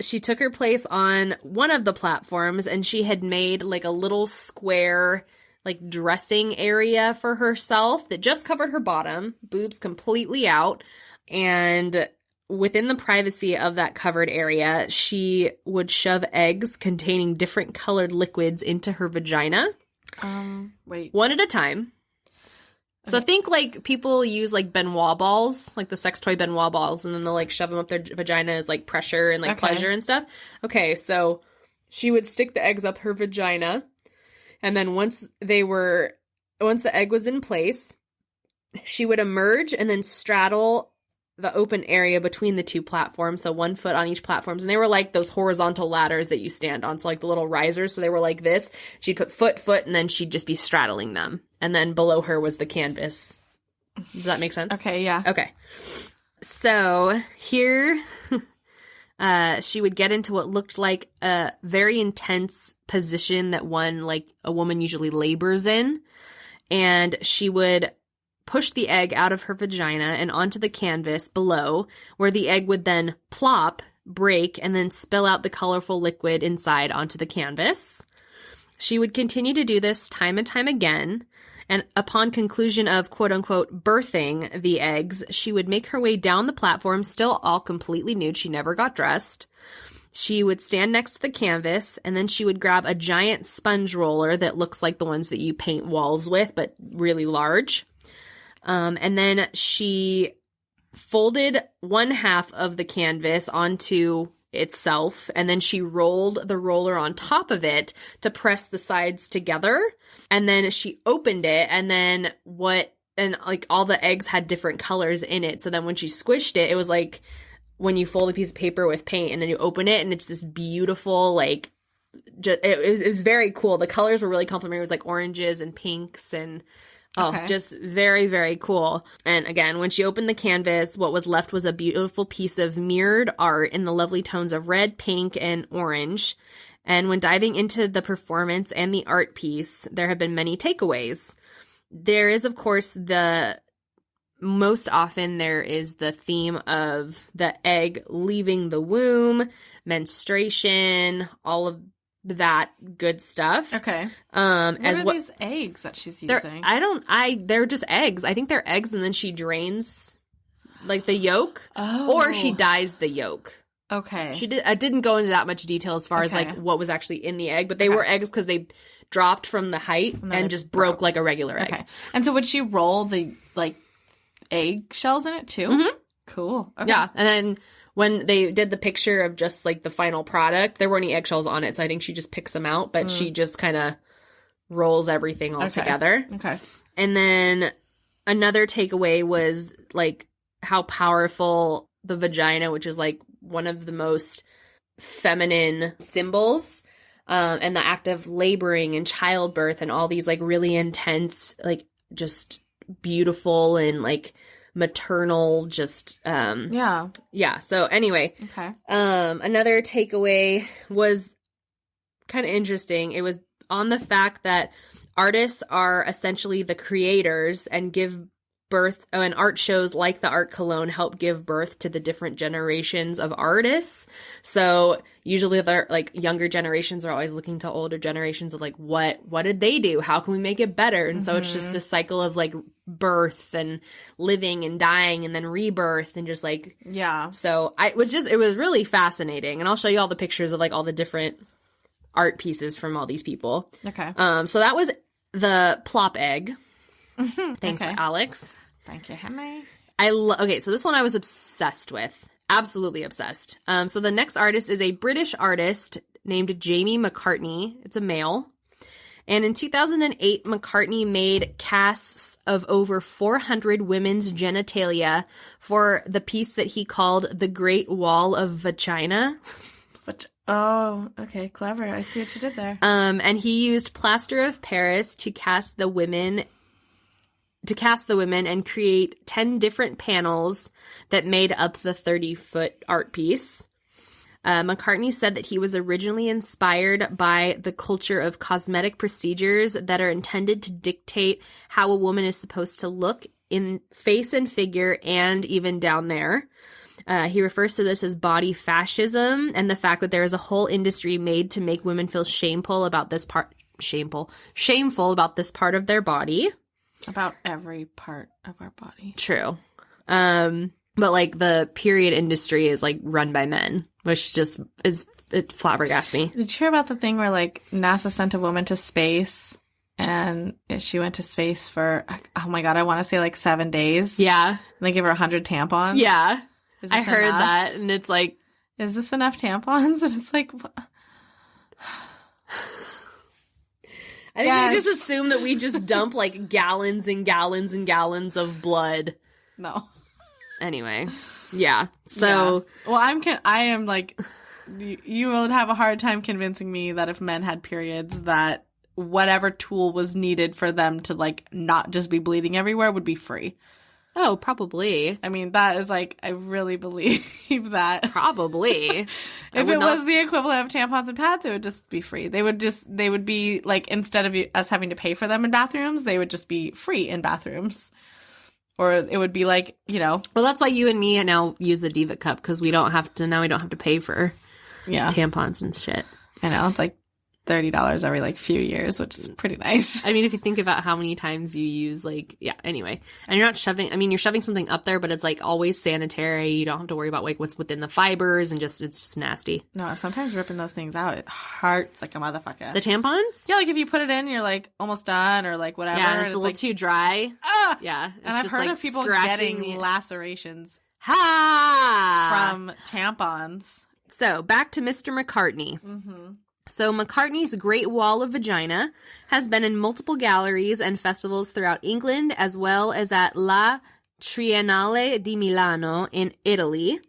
she took her place on one of the platforms, and she had made, like, a little square, like, dressing area for herself that just covered her bottom, boobs completely out. And within the privacy of that covered area, she would shove eggs containing different colored liquids into her vagina. Wait. One at a time. Okay. So think like people use like Benoit balls, like the sex toy Benoit balls, and then they'll like shove them up their vagina as like pressure and like pleasure and stuff. Okay, so she would stick the eggs up her vagina, and then once the egg was in place, she would emerge and then straddle the open area between the 2 platforms, so 1 foot on each platform. And they were like those horizontal ladders that you stand on, so like the little risers, so they were like this. She'd put foot, and then she'd just be straddling them. And then below her was the canvas. Does that make sense? Okay, yeah. Okay. So here she would get into what looked like a very intense position that a woman usually labors in. And she would push the egg out of her vagina and onto the canvas below, where the egg would then plop, break, and then spill out the colorful liquid inside onto the canvas. She would continue to do this time and time again, and upon conclusion of quote-unquote birthing the eggs, she would make her way down the platform, still all completely nude. She never got dressed. She would stand next to the canvas, and then she would grab a giant sponge roller that looks like the ones that you paint walls with, but really large. And then she folded 1/2 of the canvas onto itself, and then she rolled the roller on top of it to press the sides together. And then she opened it, and then all the eggs had different colors in it. So then when she squished it, it was like when you fold a piece of paper with paint and then you open it, and it's this beautiful, like, it was very cool. The colors were really complimentary. It was like oranges and pinks and just very, very cool. And again, when she opened the canvas, what was left was a beautiful piece of mirrored art in the lovely tones of red, pink, and orange. And when diving into the performance and the art piece, there have been many takeaways. There is, of course, most often there is the theme of the egg leaving the womb, menstruation, all of that good stuff. Okay. These eggs that she's using? They're just eggs. I think they're eggs, and then she drains like the yolk, or she dyes the yolk. Okay. I didn't go into that much detail as far as like what was actually in the egg, but they were eggs because they dropped from the height and just broke like a regular egg. Okay. And so would she roll the like egg shells in it too? Mm-hmm. Cool. Okay. Yeah, and then when they did the picture of just like the final product, there weren't any eggshells on it, so I think she just picks them out, but she just kind of rolls everything all together. Okay. And then another takeaway was like how powerful the vagina, which is like one of the most feminine symbols, and the act of laboring and childbirth and all these like really intense, like just beautiful and like maternal, just so anyway, another takeaway was kind of interesting. It was on the fact that artists are essentially the creators and give birth, and art shows like the Art Cologne help give birth to the different generations of artists. So usually the like younger generations are always looking to older generations of like, what did they do? How can we make it better? And so it's just this cycle of like birth and living and dying and then rebirth and just like, yeah. So it was really fascinating. And I'll show you all the pictures of like all the different art pieces from all these people. Okay. So that was the plop egg. Thanks, Okay. Alex. Thank you, Henry. Okay, so this one I was obsessed with. Absolutely obsessed. So the next artist is a British artist named Jamie McCartney. It's a male. And in 2008, McCartney made casts of over 400 women's genitalia for the piece that he called The Great Wall of Vagina. Oh, okay, clever. I see what you did there. And he used plaster of Paris to cast the women and create 10 different panels that made up the 30-foot art piece. McCartney said that he was originally inspired by the culture of cosmetic procedures that are intended to dictate how a woman is supposed to look in face and figure and even down there. He refers to this as body fascism and the fact that there is a whole industry made to make women feel shameful about this part of their body. About every part of our body. True. But like the period industry is like run by men, which just it flabbergasts me. Did you hear about the thing where like NASA sent a woman to space and she went to space for, oh my God, I want to say like 7 days. Yeah. And they give her 100 tampons. Yeah. Is I this heard enough? that and it's like, is this enough tampons? And it's like, I think they just assume that we just dump like gallons and gallons and gallons of blood. No. Anyway, yeah. So, yeah. Well, I am like, you would have a hard time convincing me that if men had periods, that whatever tool was needed for them to like not just be bleeding everywhere would be free. Oh, probably. I mean, that is like, I really believe that. Probably. If it was the equivalent of tampons and pads, it would just be free. They would be like, instead of us having to pay for them in bathrooms, they would just be free in bathrooms. Or it would be like, you know. Well, that's why you and me now use the Diva Cup, because we don't have to pay for tampons and shit. I know. It's like $30 every like few years, which is pretty nice. I mean, if you think about how many times you use like, yeah, anyway. And you're not shoving, I mean, you're shoving something up there, but it's like always sanitary. You don't have to worry about like what's within the fibers and it's just nasty. No, sometimes ripping those things out, it hurts like a motherfucker. The tampons? Yeah, like if you put it in, you're like almost done or like whatever. Yeah, and it's a little like, too dry. Ah! Yeah. And I've heard of people getting lacerations from tampons. So back to Mr. McCartney. Mm-hmm. So McCartney's Great Wall of Vagina has been in multiple galleries and festivals throughout England, as well as at La Triennale di Milano in Italy.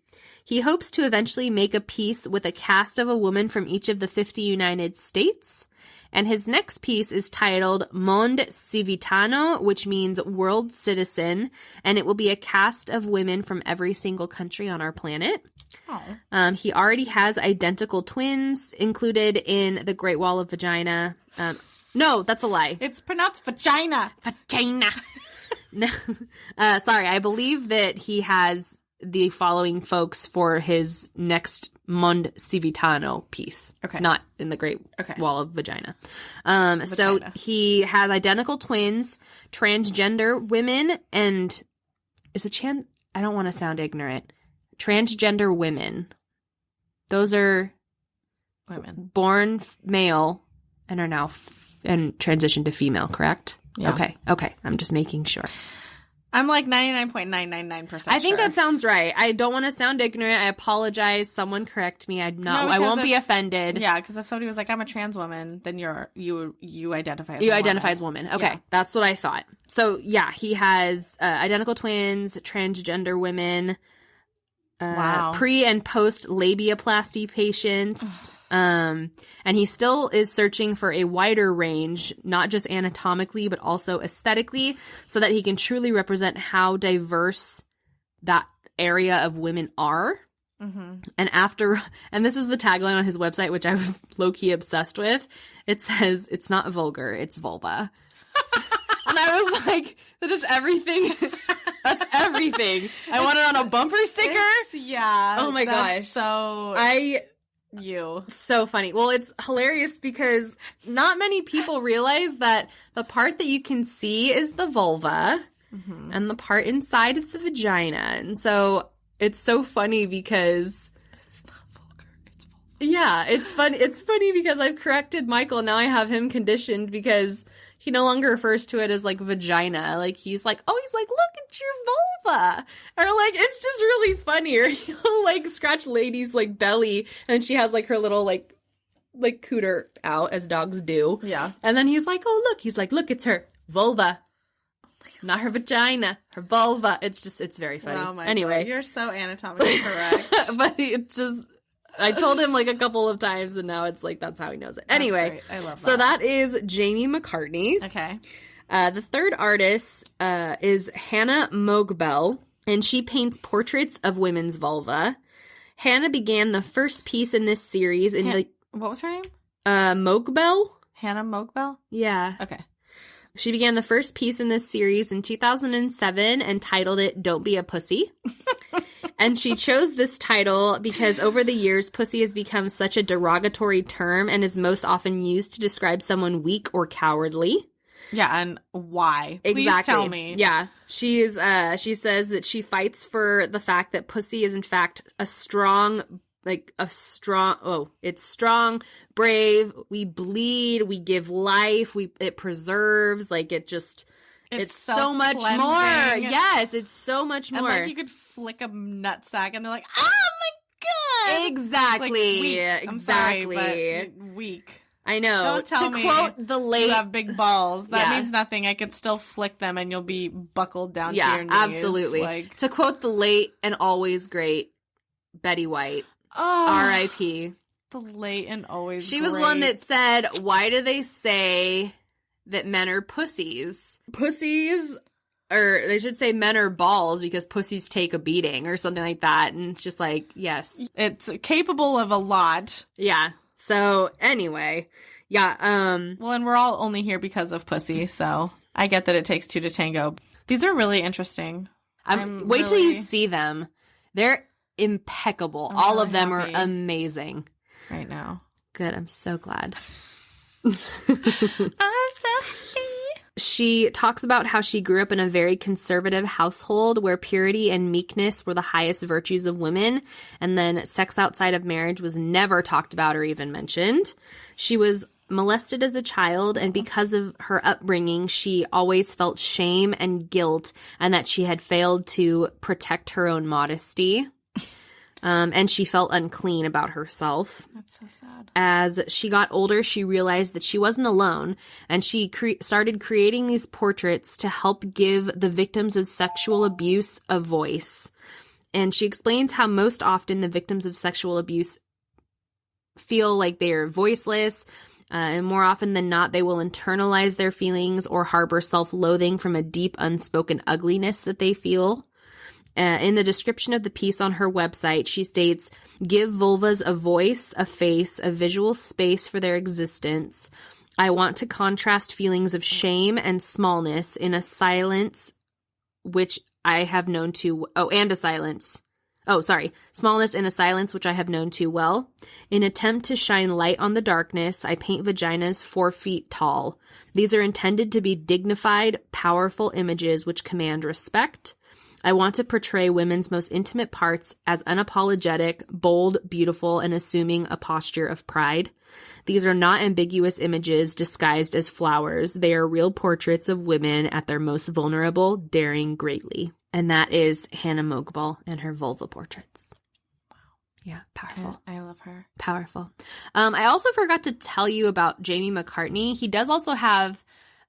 He hopes to eventually make a piece with a cast of a woman from each of the 50 United States. And his next piece is titled Monde Civitano, which means world citizen, and it will be a cast of women from every single country on our planet. Oh. He already has identical twins included in the Great Wall of Vagina. No, that's a lie. It's pronounced vagina. Vagina. No, sorry, I believe that he has the following folks for his next Monde Civitano piece. Okay. Not in the Great Wall of Vagina. So he has identical twins, transgender women, and I don't want to sound ignorant. Transgender women. Those are women born male and are now and transitioned to female, correct? Yeah. Okay. I'm just making sure. I'm like 99.999% I think that sounds right. I don't want to sound ignorant. I apologize. Someone correct me. I won't be offended. Yeah, because if somebody was like, I'm a trans woman, then you identify as identify as woman. Okay, yeah. That's what I thought. So yeah, he has identical twins, transgender women, pre and post labiaplasty patients. And he still is searching for a wider range, not just anatomically, but also aesthetically, so that he can truly represent how diverse that area of women are. Mm-hmm. And this is the tagline on his website, which I was low-key obsessed with. It says, "It's not vulgar, it's vulva." And I was like, that is everything. That's everything. I want it on a bumper sticker. Yeah. Oh my gosh. So so funny. Well, it's hilarious because not many people realize that the part that you can see is the vulva and the part inside is the vagina. And so it's so funny because it's not vulgar. It's vulva. Yeah, it's fun. It's funny because I've corrected Michael. Now I have him conditioned because he no longer refers to it as like vagina. Like he's like, look at your vulva. Or like, it's just really funny. Or he'll like scratch Lady's like belly and she has like her little like cooter out as dogs do. Yeah. And then he's like, look, it's her vulva. Not her vagina, her vulva. It's very funny. Oh my anyway. God, you're so anatomically correct. But it's just, I told him like a couple of times and now it's like, that's how he knows it. Anyway, I love that. So that is Jamie McCartney. Okay. The third artist is Hannah Mogbell, and she paints portraits of women's vulva. Hannah began the first piece in this series in what was her name? Mogbell? Hannah Mogbell? Yeah. Okay. She began the first piece in this series in 2007 and titled it Don't Be a Pussy. And she chose this title because over the years, pussy has become such a derogatory term and is most often used to describe someone weak or cowardly. Yeah, and why? Please Exactly. tell me. Yeah. She says that she fights for the fact that pussy is in fact it's strong, brave, we bleed, we give life, it preserves, like it's so much more. Yes, it's so much more. And like you could flick a nutsack and they're like, oh my God! Exactly. Like, weak. Exactly. I'm sorry, but weak. I know. Don't tell me quote the late, you have big balls. That Yeah. means nothing. I could still flick them and you'll be buckled down to your knees. Absolutely. Like, To quote the late and always great Betty White, R.I.P. The late and always She was the one that said, why do they say that men are pussies? Pussies, or they should say men are balls because pussies take a beating or something like that. And it's just like, yes. It's capable of a lot. Yeah. So anyway, yeah. Well, and we're all only here because of pussy, so I get that it takes two to tango. These are really interesting. Wait till you see them. They're impeccable. All really of them happy. are amazing. Right now. Good. I'm so glad. I'm so happy. She talks about how she grew up in a very conservative household where purity and meekness were the highest virtues of women, and then sex outside of marriage was never talked about or even mentioned. She was molested as a child, and because of her upbringing, she always felt shame and guilt and that she had failed to protect her own modesty. And she felt unclean about herself. That's so sad. As she got older, she realized that she wasn't alone, and she started creating these portraits to help give the victims of sexual abuse a voice. And she explains how most often the victims of sexual abuse feel like they are voiceless, and more often than not, they will internalize their feelings or harbor self-loathing from a deep, unspoken ugliness that they feel. In the description of the piece on her website, she states, "Give vulvas a voice, a face, a visual space for their existence. I want to contrast feelings of shame and smallness in a silence which I have known too... smallness in a silence which I have known too well. In attempt to shine light on the darkness, I paint vaginas 4 feet tall. These are intended to be dignified, powerful images which command respect. I want to portray women's most intimate parts as unapologetic, bold, beautiful, and assuming a posture of pride. These are not ambiguous images disguised as flowers. They are real portraits of women at their most vulnerable, daring greatly." And that is Hannah Mogbell and her vulva portraits. Wow. Yeah, powerful. I love her. Powerful. I also forgot to tell you about Jamie McCartney. He does also have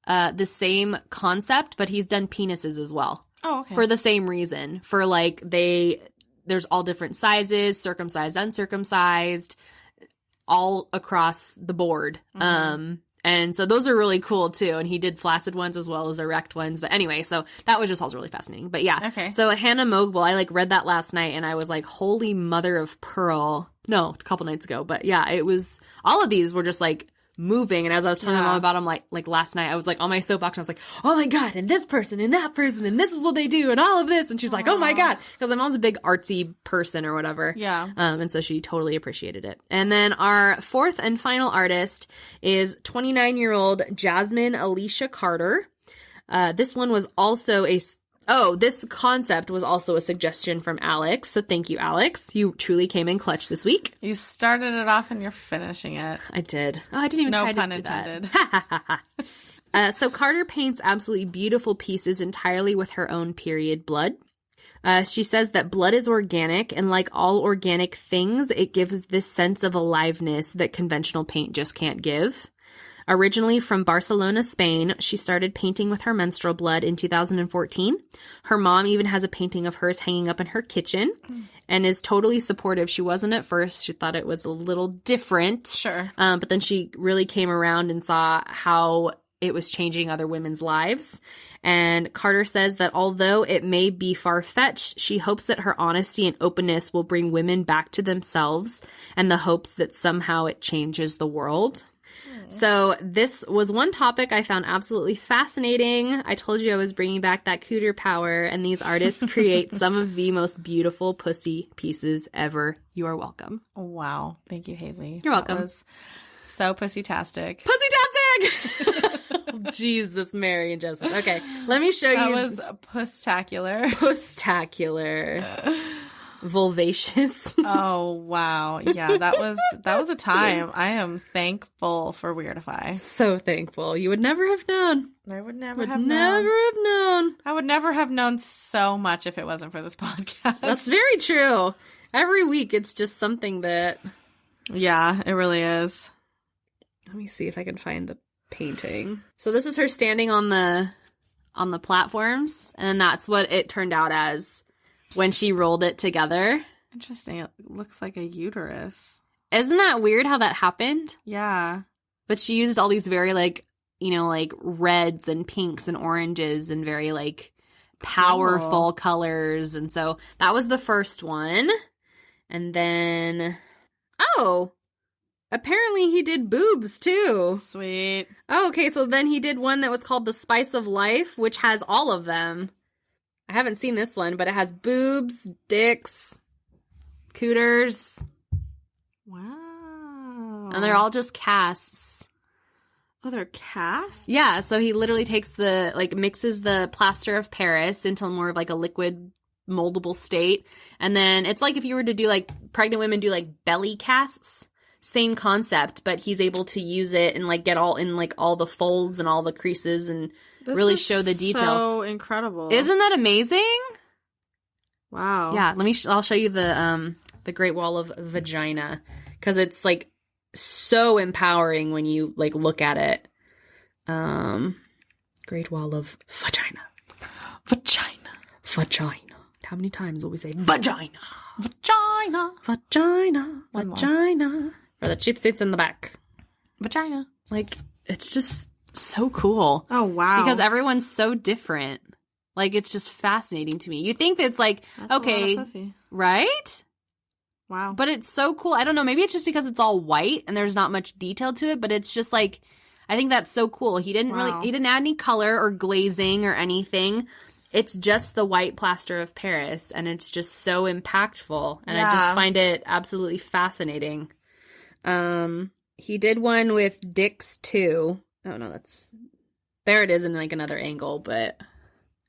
the same concept, but he's done penises as well. Oh, okay. For the same reason. For like there's all different sizes, circumcised, uncircumcised, all across the board. Mm-hmm. And so those are really cool too. And he did flaccid ones as well as erect ones. But anyway, so that was just also really fascinating. But yeah. Okay. So Hannah Mogbell, I like read that last night and I was like, holy mother of pearl. No, a couple nights ago. But yeah, it was, all of these were just like moving. And as I was telling my mom about them, like last night, I was like on my soapbox and I was like, oh my God, and this person and that person and this is what they do and all of this. And she's like, oh my God. Because my mom's a big artsy person or whatever. Yeah. And so she totally appreciated it. And then our fourth and final artist is 29-year-old Jasmine Alicia Carter. This one was also this concept was also a suggestion from Alex. So thank you, Alex. You truly came in clutch this week. You started it off and you're finishing it. I did. Oh, I didn't even try to do that. So Carter paints absolutely beautiful pieces entirely with her own period blood. She says that blood is organic, and like all organic things, it gives this sense of aliveness that conventional paint just can't give. Originally from Barcelona, Spain, she started painting with her menstrual blood in 2014. Her mom even has a painting of hers hanging up in her kitchen and is totally supportive. She wasn't at first. She thought it was a little different. Sure. But then she really came around and saw how it was changing other women's lives. And Carter says that although it may be far-fetched, she hopes that her honesty and openness will bring women back to themselves and the hopes that somehow it changes the world. So this was one topic I found absolutely fascinating. I told you I was bringing back that cooter power, and these artists create some of the most beautiful pussy pieces ever. You are welcome. Wow. Thank you, Haley. You're welcome. That was so pussy-tastic. Pussy-tastic! Jesus, Mary, and Joseph. Okay, let me show you. That was puss-tacular. Puss-tacular. Vulvacious. Oh, wow. Yeah, that was a time. I am thankful for Weirdify. So thankful. You would never have known. I would never have known. I would never have known so much if it wasn't for this podcast. That's very true. Every week it's just something that... Yeah, it really is. Let me see if I can find the painting. So this is her standing on the platforms, and that's what it turned out as when she rolled it together. Interesting. It looks like a uterus. Isn't that weird how that happened? Yeah. But she used all these very, like, you know, like reds and pinks and oranges and very, like, powerful colors. And so that was the first one. And then, apparently he did boobs too. Sweet. Oh, okay. So then he did one that was called The Spice of Life, which has all of them. I haven't seen this one, but it has boobs, dicks, cooters. Wow. And they're all just casts. Oh, they're casts? Yeah, so he literally takes mixes the plaster of Paris into more of like a liquid moldable state. And then it's like if you were to do like pregnant women do like belly casts. Same concept, but he's able to use it and like get all in like all the folds and all the creases and really show the detail. So incredible. Isn't that amazing? Wow. Yeah, I'll show you the Great Wall of Vagina, because it's like so empowering when you like look at it. Great Wall of Vagina. Vagina. How many times will we say vagina? Vagina. For the cheap seats in the back. Vagina. Like, it's just so cool. Oh, wow. Because everyone's so different. Like, it's just fascinating to me. You think that it's like, That's okay, a lot of pussy. right? Wow. But it's so cool. I don't know. Maybe it's just because it's all white and there's not much detail to it, but it's just like, I think that's so cool. He didn't add any color or glazing or anything. It's just the white plaster of Paris, and it's just so impactful. And I just find it absolutely fascinating. He did one with dicks too. Oh no, there it is in like another angle, but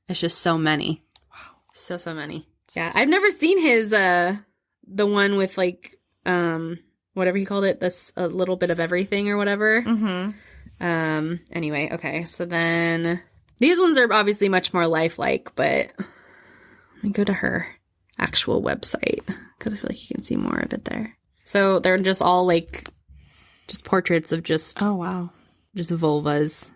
it's just so many. Wow. So many. Yeah. I've never seen his, the one with like, whatever he called it, this a little bit of everything or whatever. Mm-hmm. Anyway, okay. So then these ones are obviously much more lifelike, but let me go to her actual website because I feel like you can see more of it there. So they're just all like just portraits of just just vulvas.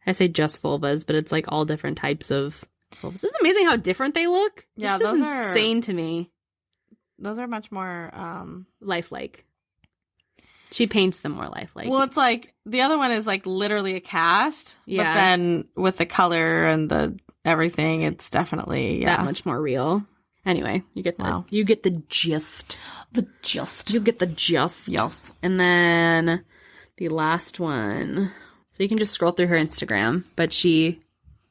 I say just vulvas, but it's like all different types of vulvas. Isn't it amazing how different they look? Yeah, it's just insane to me. Those are much more lifelike. She paints them more lifelike. Well, it's like the other one is like literally a cast. Yeah. But then with the color and the everything, it's definitely that much more real. Anyway, you get the gist. The gist. You get the gist. Yes. And then the last one. So you can just scroll through her Instagram, but she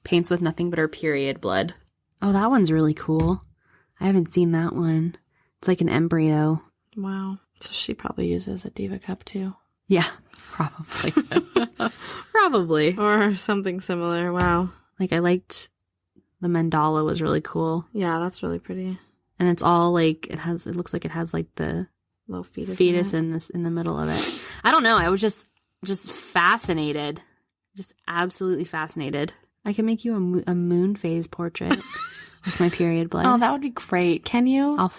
paints with nothing but her period blood. Oh, that one's really cool. I haven't seen that one. It's like an embryo. Wow. So she probably uses a Diva cup too. Yeah, probably. Probably. Or something similar. Wow. Like, I liked the mandala was really cool. Yeah, that's really pretty. And it's all like, it looks like it has like the little fetus in the middle of it. I don't know. I was just fascinated. Just absolutely fascinated. I can make you a moon phase portrait with my period blood. Oh, that would be great. Can you? I'll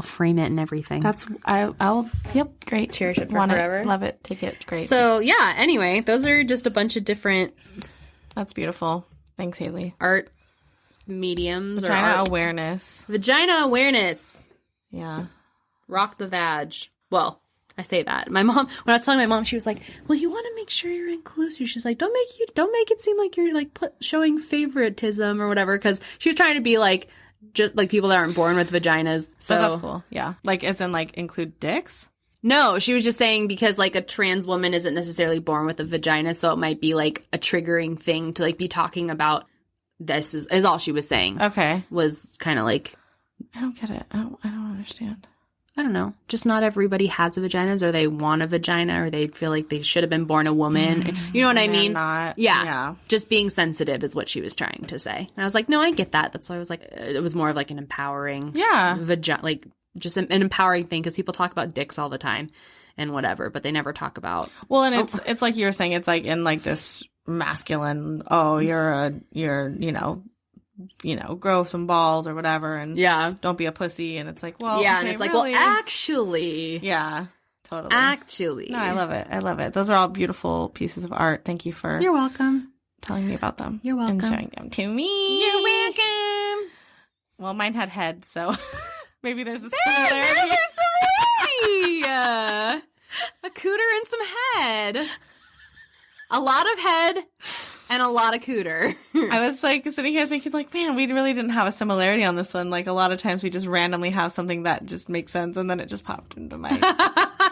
frame it and everything. Yep, great. Cherish it for Want forever. It. Love it. Take it. Great. So, yeah, anyway, those are just a bunch of different... That's beautiful. Thanks, Haley. Art mediums. Vagina awareness. Vagina awareness. Yeah. Rock the vag. Well, I say that. My mom, when I was telling my mom, she was like, well, you want to make sure you're inclusive. She's like, don't make it seem like you're like showing favoritism or whatever. Because she was trying to be like, just like people that aren't born with vaginas. So that's cool. Yeah. Like, as in like include dicks? No, she was just saying because like a trans woman isn't necessarily born with a vagina. So it might be like a triggering thing to like be talking about. This is all she was saying. Okay. Was kind of like. I don't get it. I don't understand. I don't know. Just not everybody has a vagina, or they want a vagina, or they feel like they should have been born a woman. You know what I mean? Not. Yeah. Just being sensitive is what she was trying to say. And I was like, no, I get that. That's why I was like, it was more of like an empowering. Yeah. Like just an empowering thing, because people talk about dicks all the time and whatever, but they never talk about. Well, and it's like you were saying, it's like in like this masculine. Oh, you're grow some balls or whatever, and don't be a pussy. And it's like, well, yeah, okay, and it's like, really? well, actually, yeah, totally, actually, no, I love it. Those are all beautiful pieces of art. Thank you for you're welcome telling me about them. You're welcome and showing them to me. You're welcome. Well, mine had head, so maybe there's a similarity. A cooter and some head. A lot of head and a lot of cooter. I was like sitting here thinking like, man, we really didn't have a similarity on this one. Like a lot of times we just randomly have something that just makes sense, and then it just popped into my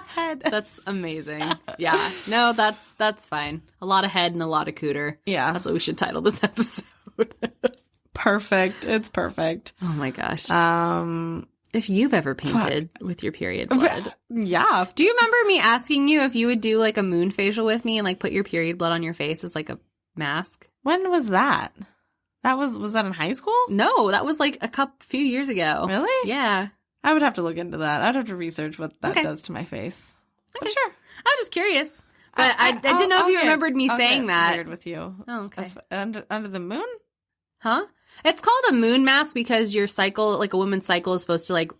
head. That's amazing. Yeah. No, that's fine. A lot of head and a lot of cooter. Yeah. That's what we should title this episode. Perfect. It's perfect. Oh my gosh. If you've ever painted with your period blood. Yeah. Do you remember me asking you if you would do like a moon facial with me and like put your period blood on your face as like a mask? When was that? Was that in high school? No, that was like few years ago. Really? Yeah. I would have to look into that. I'd have to research what that does to my face. Okay. But sure. I was just curious. But I didn't know if you remembered me saying that. Weird with you. Oh, okay. Under the moon? Huh? It's called a moon mask because your cycle, like a woman's cycle, is supposed to like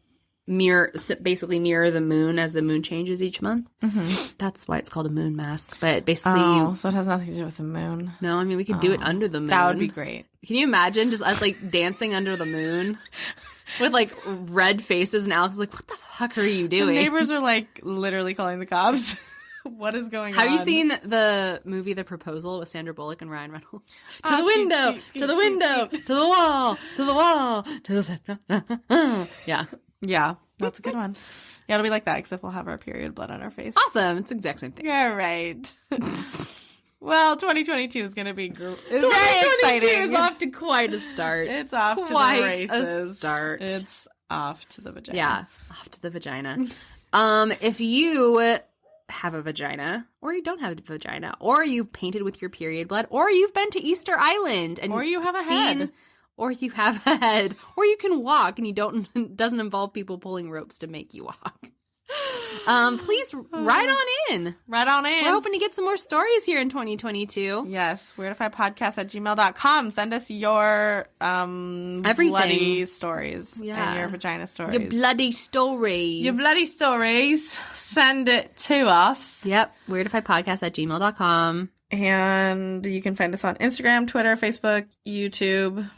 basically mirror the moon as the moon changes each month. Mm-hmm. That's why it's called a moon mask. But basically, so it has nothing to do with the moon. No, I mean we could do it under the moon. That would be great. Can you imagine just us like dancing under the moon with like red faces? And Alex is like, "What the fuck are you doing?" The neighbors are like literally calling the cops. What is going on? Have you seen the movie The Proposal with Sandra Bullock and Ryan Reynolds? To the window, to the window, to the wall, to the wall, to the... Yeah. Yeah, that's a good one. Yeah, it'll be like that, except we'll have our period blood on our face. Awesome. It's the exact same thing. All right. Well, 2022 is going to be very exciting. 2022 is off to quite a start. It's off to the races. A start. It's off to the vagina. Yeah, off to the vagina. If you have a vagina, or you don't have a vagina, or you've painted with your period blood, or you've been to Easter Island, and or you have a head, or you have a head, or you can walk, and doesn't involve people pulling ropes to make you walk. Please write on in. Write on in. We're hoping to get some more stories here in 2022. Yes, weirdifypodcast@gmail.com. Send us your bloody stories and your vagina stories. Your bloody stories. Your bloody stories. Send it to us. Yep, weirdifypodcast@gmail.com. And you can find us on Instagram, Twitter, Facebook, YouTube. Yep.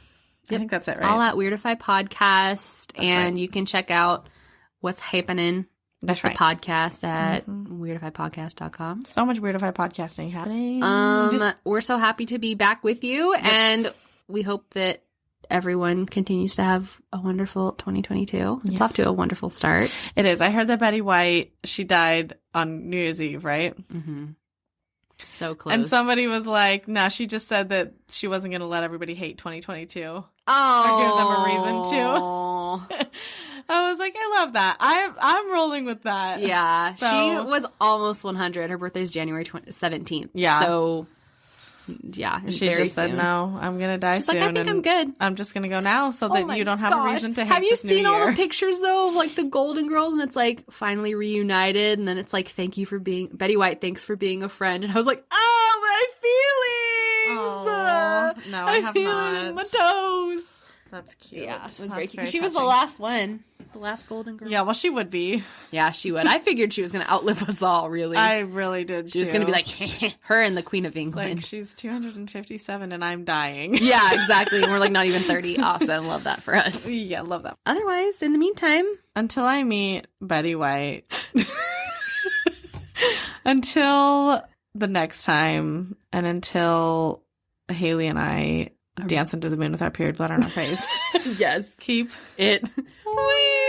I think that's it, right? All at Weirdify Podcast. And you can check out what's happening. That's the podcast at weirdifypodcast.com. So much Weirdify podcasting happening. We're so happy to be back with you, and we hope that everyone continues to have a wonderful 2022. It's Yes. off to a wonderful start. It is. I heard that Betty White, she died on New Year's Eve, right? Mm-hmm. So close. And somebody was like, no, she just said that she wasn't going to let everybody hate 2022. Oh. Or give them a reason to. I was like, I love that. I'm rolling with that. Yeah. So, she was almost 100. Her birthday's January 17th. Yeah. So, yeah. She very just said, soon. no, I'm going to die She's soon. like, I think I'm good. I'm just going to go now so that my you don't have a gosh. reason to hate Have you this seen new all year. the pictures, though, of, like, the Golden Girls? And it's, like, finally reunited. And then it's, like, thank you for being... Betty White, thanks for being a friend. And I was like, oh, my feelings! Oh, no, I have feel not. it in my toes. That's cute. Yeah, it was That's very cute. very She was the touching. last one. The last Golden Girl. Yeah, well, she would be. Yeah, she would. I figured she was going to outlive us all, really. I really did, She was going to be like, her and the Queen of like, England. she's 257 and I'm dying. Yeah, exactly. And we're like not even 30. Awesome. Love that for us. Yeah, love that. Otherwise, in the meantime, Until I meet Betty White. Until the next time. And until Haley and I dance into the moon with our period blood on our face. yes, Keep it weird.